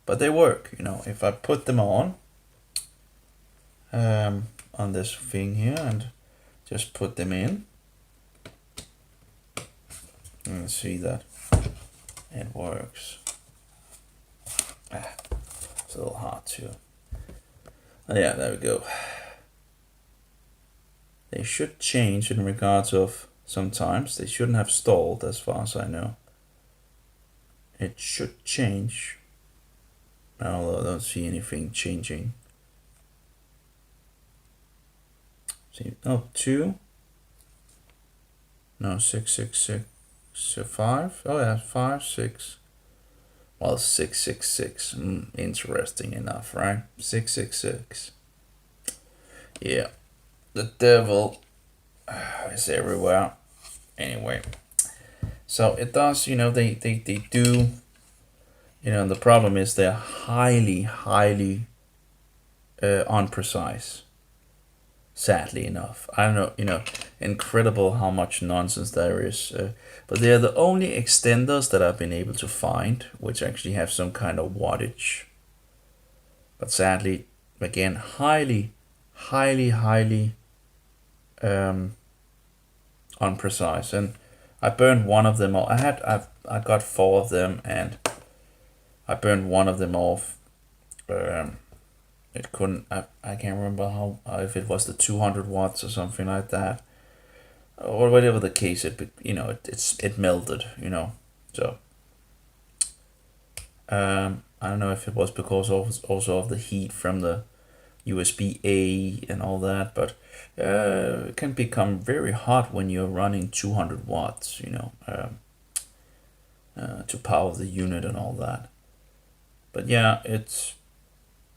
but they work. If I put them on this thing here and just put them in, and see that it works. It's a little hard to. Oh, yeah, there we go. They should change in regards of sometimes they shouldn't have stalled, as far as I know. It should change, although I don't see anything changing. See, 2. No, 6, 6, 6, 5. Oh yeah, 5, 6. Well, 6, 6, 6. Interesting enough, right? 6, 6, 6. Yeah, the devil is everywhere. Anyway, so it does. They do. The problem is they're highly, highly unprecise. Sadly enough, I don't know. Incredible how much nonsense there is. But they are the only extenders that I've been able to find which actually have some kind of wattage. But sadly, again, highly, highly, highly unprecise. And I burned one of them off. I got 4 of them, and I burned one of them off. It couldn't. I can't remember how if it was the 200 watts or something like that, or whatever the case. It melted. So I don't know if it was because also of the heat from the USB-A and all that, but it can become very hot when you're running 200 watts. To power the unit and all that. But yeah, it's.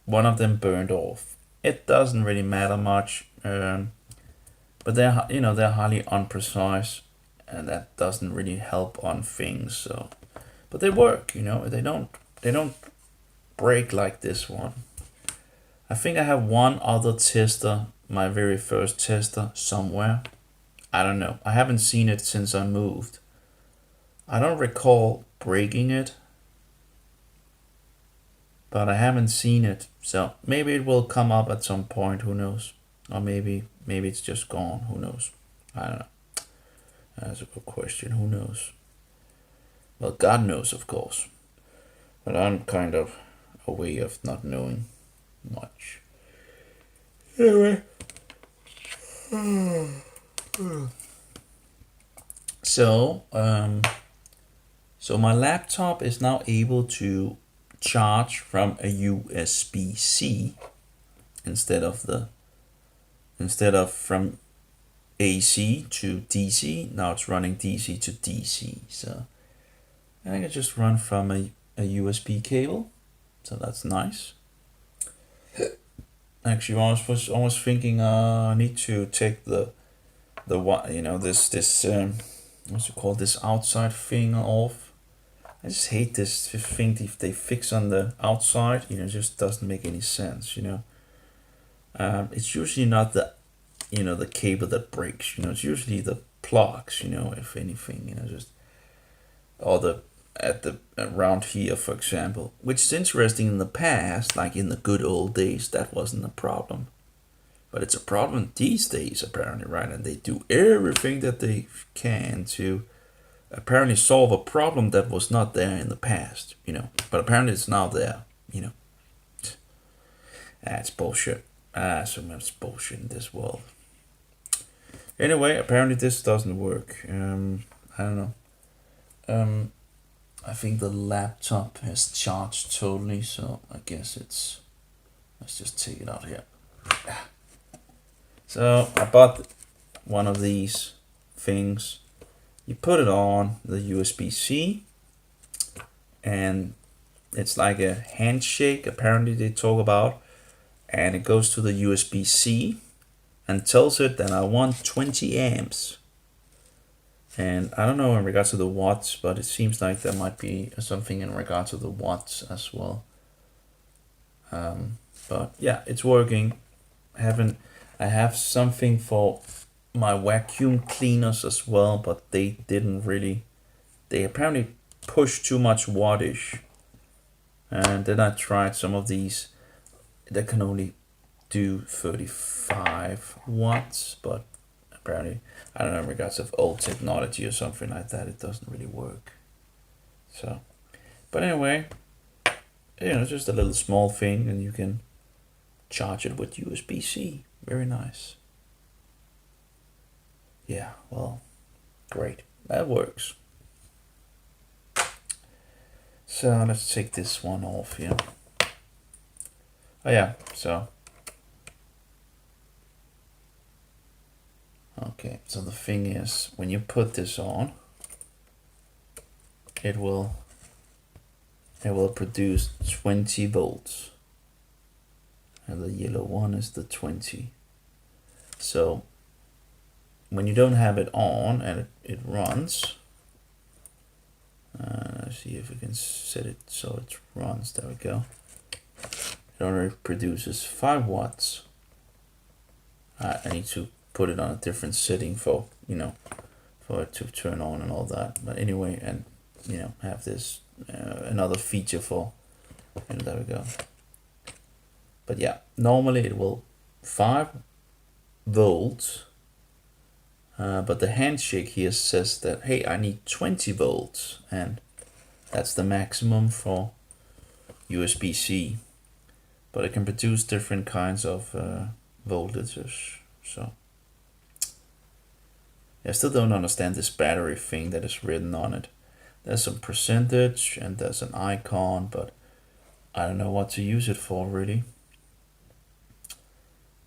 One of them burned off. It doesn't really matter much, but they're highly unprecise, and that doesn't really help on things. So, but they work. They don't break like this one. I think I have one other tester, my very first tester somewhere. I don't know. I haven't seen it since I moved. I don't recall breaking it. But I haven't seen it, so maybe it will come up at some point. Who knows? Or maybe it's just gone. Who knows? I don't know. That's a good question. Who knows? Well, God knows, of course. But I'm kind of a way of not knowing much. Anyway. So my laptop is now able to charge from a USB-C instead of from AC to DC. Now it's running DC to DC. So I can just run from a USB cable. So that's nice. Actually, I was almost thinking I need to take the this what's it called, this outside thing off. I just hate this thing if they fix on the outside. It just doesn't make any sense. It's usually not the cable that breaks. It's usually the plugs. If anything, just or the at the around here, for example, which is interesting. In the past, like in the good old days, that wasn't a problem, but it's a problem these days apparently, right? And they do everything that they can to apparently solve a problem that was not there in the past, but apparently it's now there. That's bullshit. So much bullshit in this world. Anyway, apparently this doesn't work. I don't know. I think the laptop has charged totally, so I guess let's just take it out here. So I bought one of these things. You put it on the USB-C, and it's like a handshake, apparently they talk about, and it goes to the USB-C and tells it that I want 20 amps. And I don't know in regards to the watts, but it seems like there might be something in regards to the watts as well. But yeah, it's working. I have something for my vacuum cleaners as well, but they apparently push too much wattage. And then I tried some of these that can only do 35 watts, but apparently, I don't know, in regards of old technology or something like that, it doesn't really work. So, but anyway, it's just a little small thing, and you can charge it with USB-C. Very nice. Yeah, well, great. That works. So let's take this one off here. Oh yeah, so. Okay, so the thing is, when you put this on, it will produce 20 volts. And the yellow one is the 20. So when you don't have it on and it runs, let's see if we can set it so it runs. There we go. It only produces 5 watts. I need to put it on a different setting for it to turn on and all that. But anyway, and have this another feature for, and there we go. But yeah, normally it will 5 volts, but the handshake here says that, hey, I need 20 volts, and that's the maximum for USB-C. But it can produce different kinds of voltages. So I still don't understand this battery thing that is written on it. There's some percentage and there's an icon, but I don't know what to use it for really.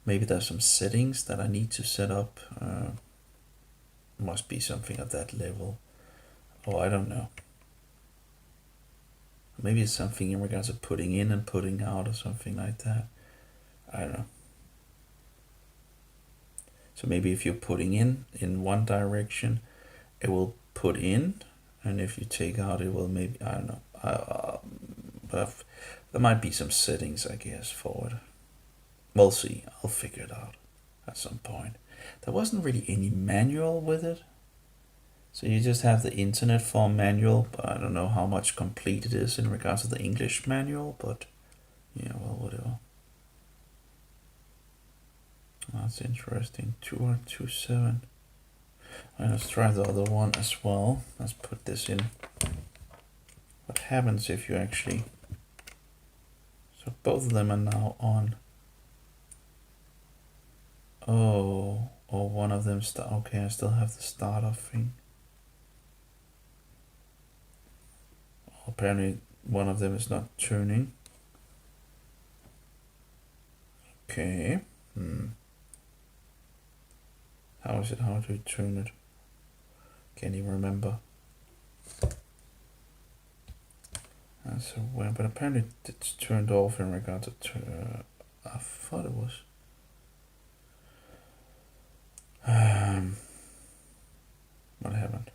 Maybe there's some settings that I need to set up. Must be something at that level. Oh, I don't know. Maybe it's something in regards to putting in and putting out or something like that. I don't know. So maybe if you're putting in one direction, it will put in, and if you take out, it will maybe, I don't know. But there might be some settings, I guess, for it. We'll see. I'll figure it out at some point. There wasn't really any manual with it. So you just have the internet form manual, but I don't know how much complete it is in regards to the English manual, but yeah, well, whatever. That's interesting. 2027. Let's try the other one as well. Let's put this in. What happens if you actually... So both of them are now on. Oh, one of them start. Okay, I still have the startup thing. Apparently one of them is not turning. Okay. How is it? How do you turn it? Can't even remember. So when, but apparently it's turned off in regard to. I thought it was. What happened?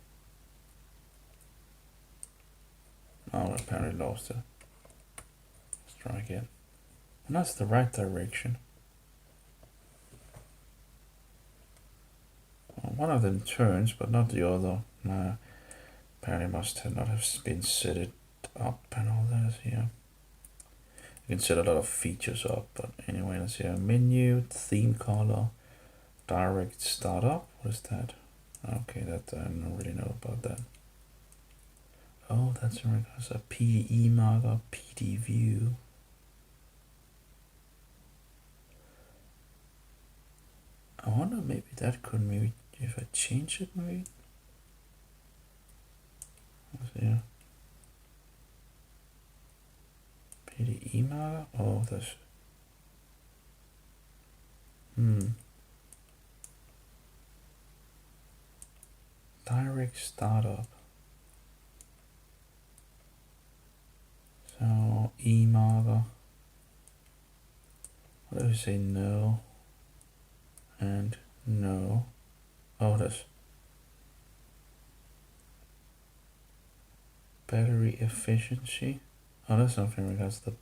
Oh, apparently lost it. Let's try again. And that's the right direction. Well, one of them turns, but not the other. Apparently must have not have been set it up and all that. Yeah. You can set a lot of features up, but anyway, let's see. Menu, theme color, direct startup. What is that? Okay, that I don't really know about that. Oh, that's in regards to PDE marker, PD view. I wonder maybe that could maybe if I change it maybe. Yeah. PDE marker. Oh, that's. Direct startup. So E marker. What do we say? No. And no. Oh, that's battery efficiency. Oh, that's something in regards to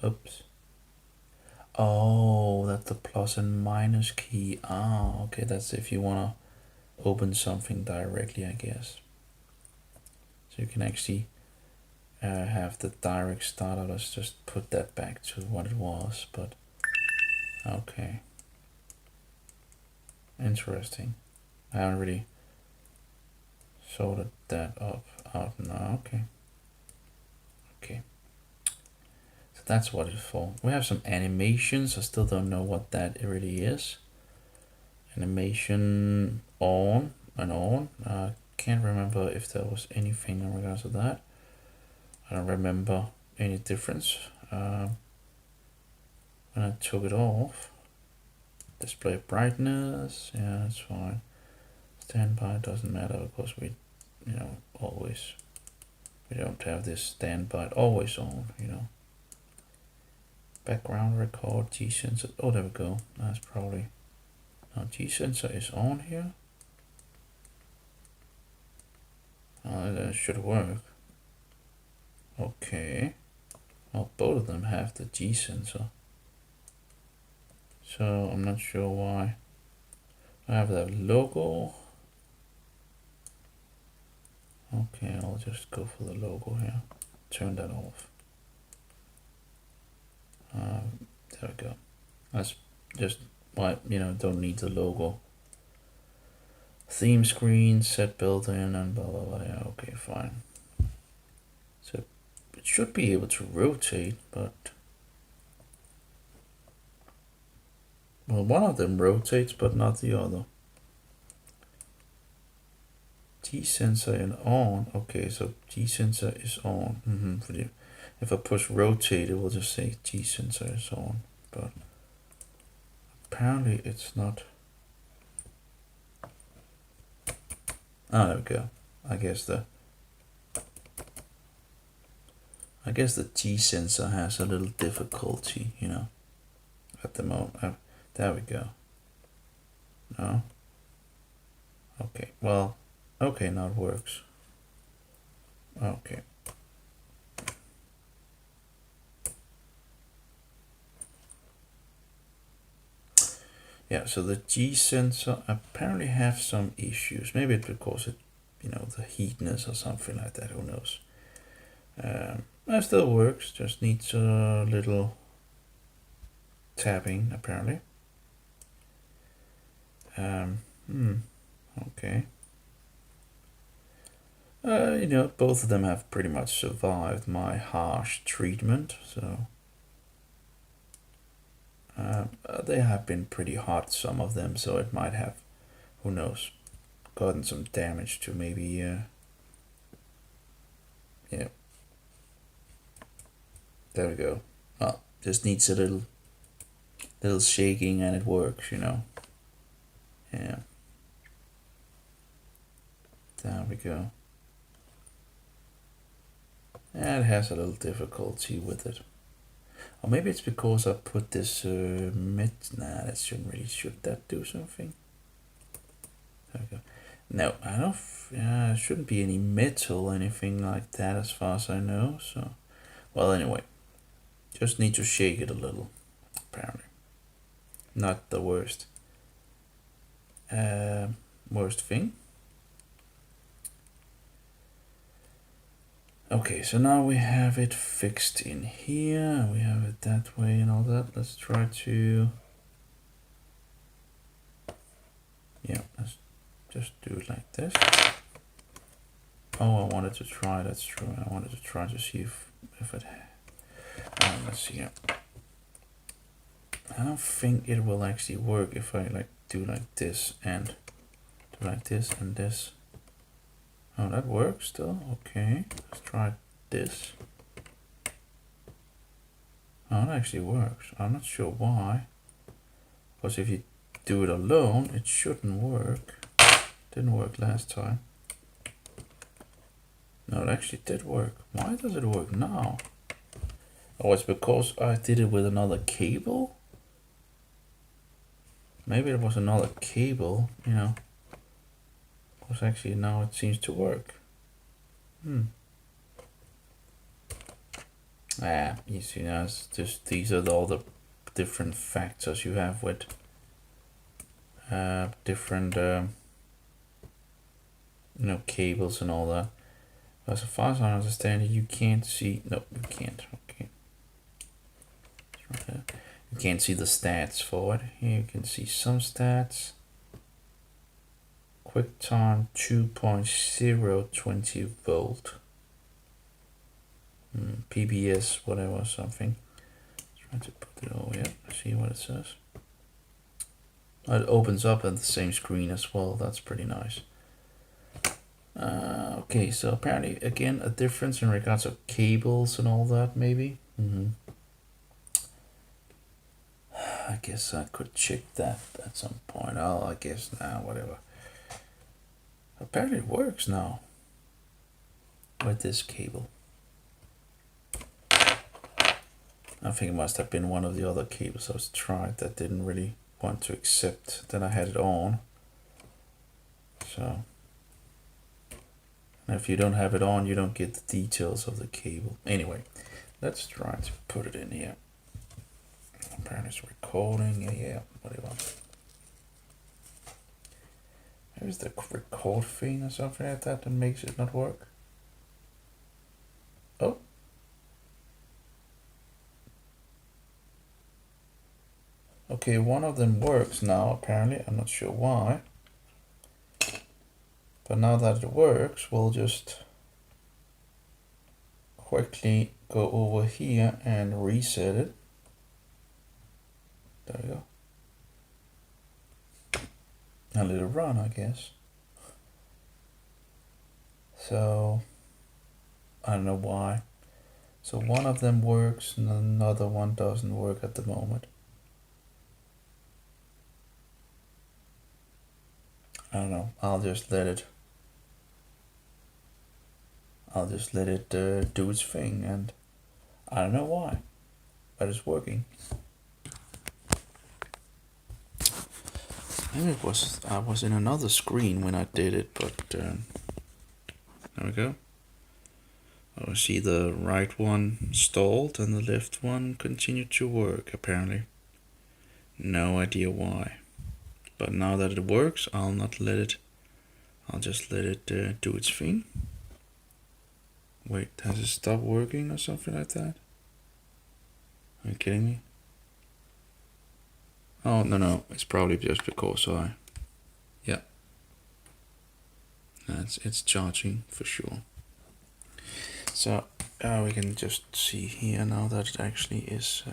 the. Oops. Oh, that's the plus and minus key. Ah, okay. That's if you wanna open something directly, I guess. So you can actually have the direct startup. Let's just put that back to what it was. But okay. Interesting. I haven't really sorted that up out now. Okay. Okay. So that's what it's for. We have some animations. I still don't know what that really is. Animation on and on. Can't remember if there was anything in regards to that. I don't remember any difference when I took it off. Display brightness. Yeah, that's fine. Standby doesn't matter because we, always. We don't have this standby always on, Background record, G-sensor. Oh, there we go. That's probably. Now G-sensor is on here. That should work. Okay. Well, both of them have the G-sensor. So I'm not sure why. I have that logo. Okay, I'll just go for the logo here. Turn that off. There we go. That's just why, don't need the logo. Theme screen, set built-in, and blah, blah, blah. Yeah, okay, fine. So it should be able to rotate, but... Well, one of them rotates, but not the other. G-sensor and on. Okay, so G-sensor is on. If I push rotate, it will just say G-sensor is on. But apparently it's not. Oh, there we go. I guess the G-sensor has a little difficulty, at the moment. There we go. No? Okay, well, okay, now it works. Okay. Yeah, so the G sensor apparently have some issues. Maybe it's because it, the heatness or something like that, who knows. That still works, just needs a little tapping apparently. Okay. Both of them have pretty much survived my harsh treatment, so they have been pretty hot, some of them, so it might have, who knows, gotten some damage to maybe, yeah. There we go. Well, just needs a little shaking and it works, Yeah. There we go. And it has a little difficulty with it. Or maybe it's because I put this mid. Nah, that shouldn't really. Should that do something? There we go. No, I don't. Yeah, there shouldn't be any metal or anything like that as far as I know. So, well, anyway, just need to shake it a little. Apparently, not the worst. Worst thing. Okay, so now we have it fixed in here. We have it that way and all that. Let's try to. Yeah, let's just do it like this. Oh, I wanted to try. That's true. I wanted to try to see if it. Let's see here. I don't think it will actually work if I like do like this and do like this and this. Oh, that works still. Okay, let's try this. Oh, it actually works. I'm not sure why. Because if you do it alone, it shouldn't work. Didn't work last time. No, it actually did work. Why does it work now? Oh, it's because I did it with another cable? Maybe it was another cable, you know. Because actually now it seems to work. You see now it's just these are all the different factors you have with different you know, cables and all that. But as far as I understand it, you can't see. No, you can't. Okay. You can't see the stats for it. Here you can see some stats. QuickTime 2.020 volt. PBS whatever something. Try to put it over here. See what it says. It opens up on the same screen as well. That's pretty nice. Okay, so apparently again a difference in regards of cables and all that maybe. I guess I could check that at some point. I guess now whatever. Apparently it works now with this cable. I think it must have been one of the other cables I was tried that didn't really want to accept that I had it on. So, and if you don't have it on, you don't get the details of the cable. Anyway, let's try to put it in here. Apparently it's recording. Yeah, whatever. Maybe it's the record thing or something like that that makes it not work. Oh. Okay, one of them works now, apparently. I'm not sure why. But now that it works, we'll just quickly go over here and reset it. There we go. And let it run, I guess. So, I don't know why. So one of them works and another one doesn't work at the moment. I don't know. I'll just let it do its thing, and I don't know why, but it's working. Maybe I was in another screen when I did it, but there we go. I see the right one stalled and the left one continued to work, apparently. No idea why. But now that it works, I'll just let it do its thing. Wait, has it stopped working or something like that? Are you kidding me? Oh, no, it's probably just because yeah. It's charging for sure. So we can just see here now that it actually is.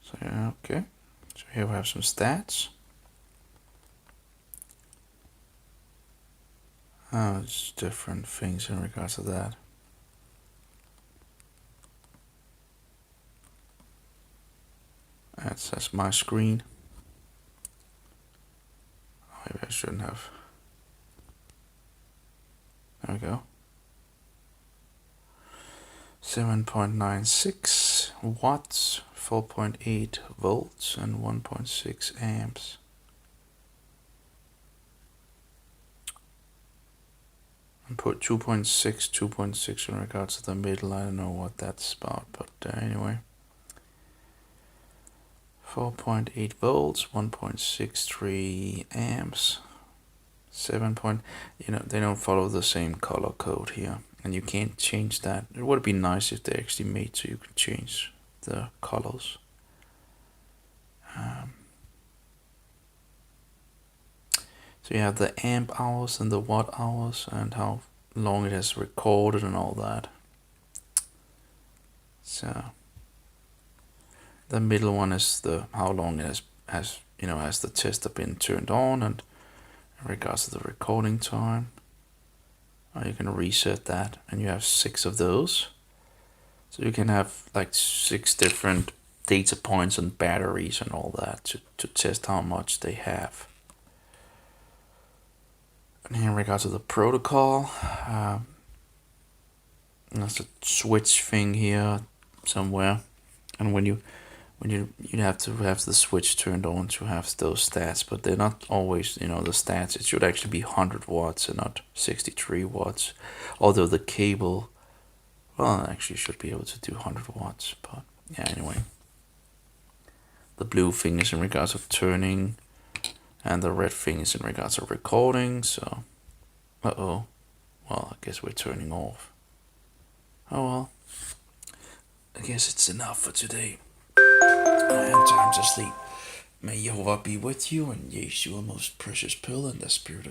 So yeah, okay. So here we have some stats. Oh, it's different things in regards to that. That's my screen. Maybe I
shouldn't have. There we go. 7.96 watts, 4.8 volts, and 1.6 amps. And put 2.6 in regards to the middle. I don't know what that's about, but anyway. 4.8 volts, 1.63 amps, 7. They don't follow the same color code here, and you can't change that. It would be nice if they actually made so you could change the colors. So you have the amp hours and the watt hours and how long it has recorded and all that. So the middle one is the how long it has the tester been turned on, and in regards to the recording time. You can reset that, and you have 6 of those. So you can have like 6 different data points and batteries and all that to test how much they have. And here in regards to the protocol, there's a switch thing here somewhere, and when you have to have the switch turned on to have those stats, but they're not always the stats. It should actually be 100 watts and not 63 watts, although the cable, well, actually should be able to do 100 watts, but yeah, anyway. The blue thing is in regards of turning, and the red thing is in regards of recording. So well, I guess we're turning off. Oh well, I guess it's enough for today, and time to sleep. May Jehovah be with you, and Yeshua, most precious pearl, and the spirit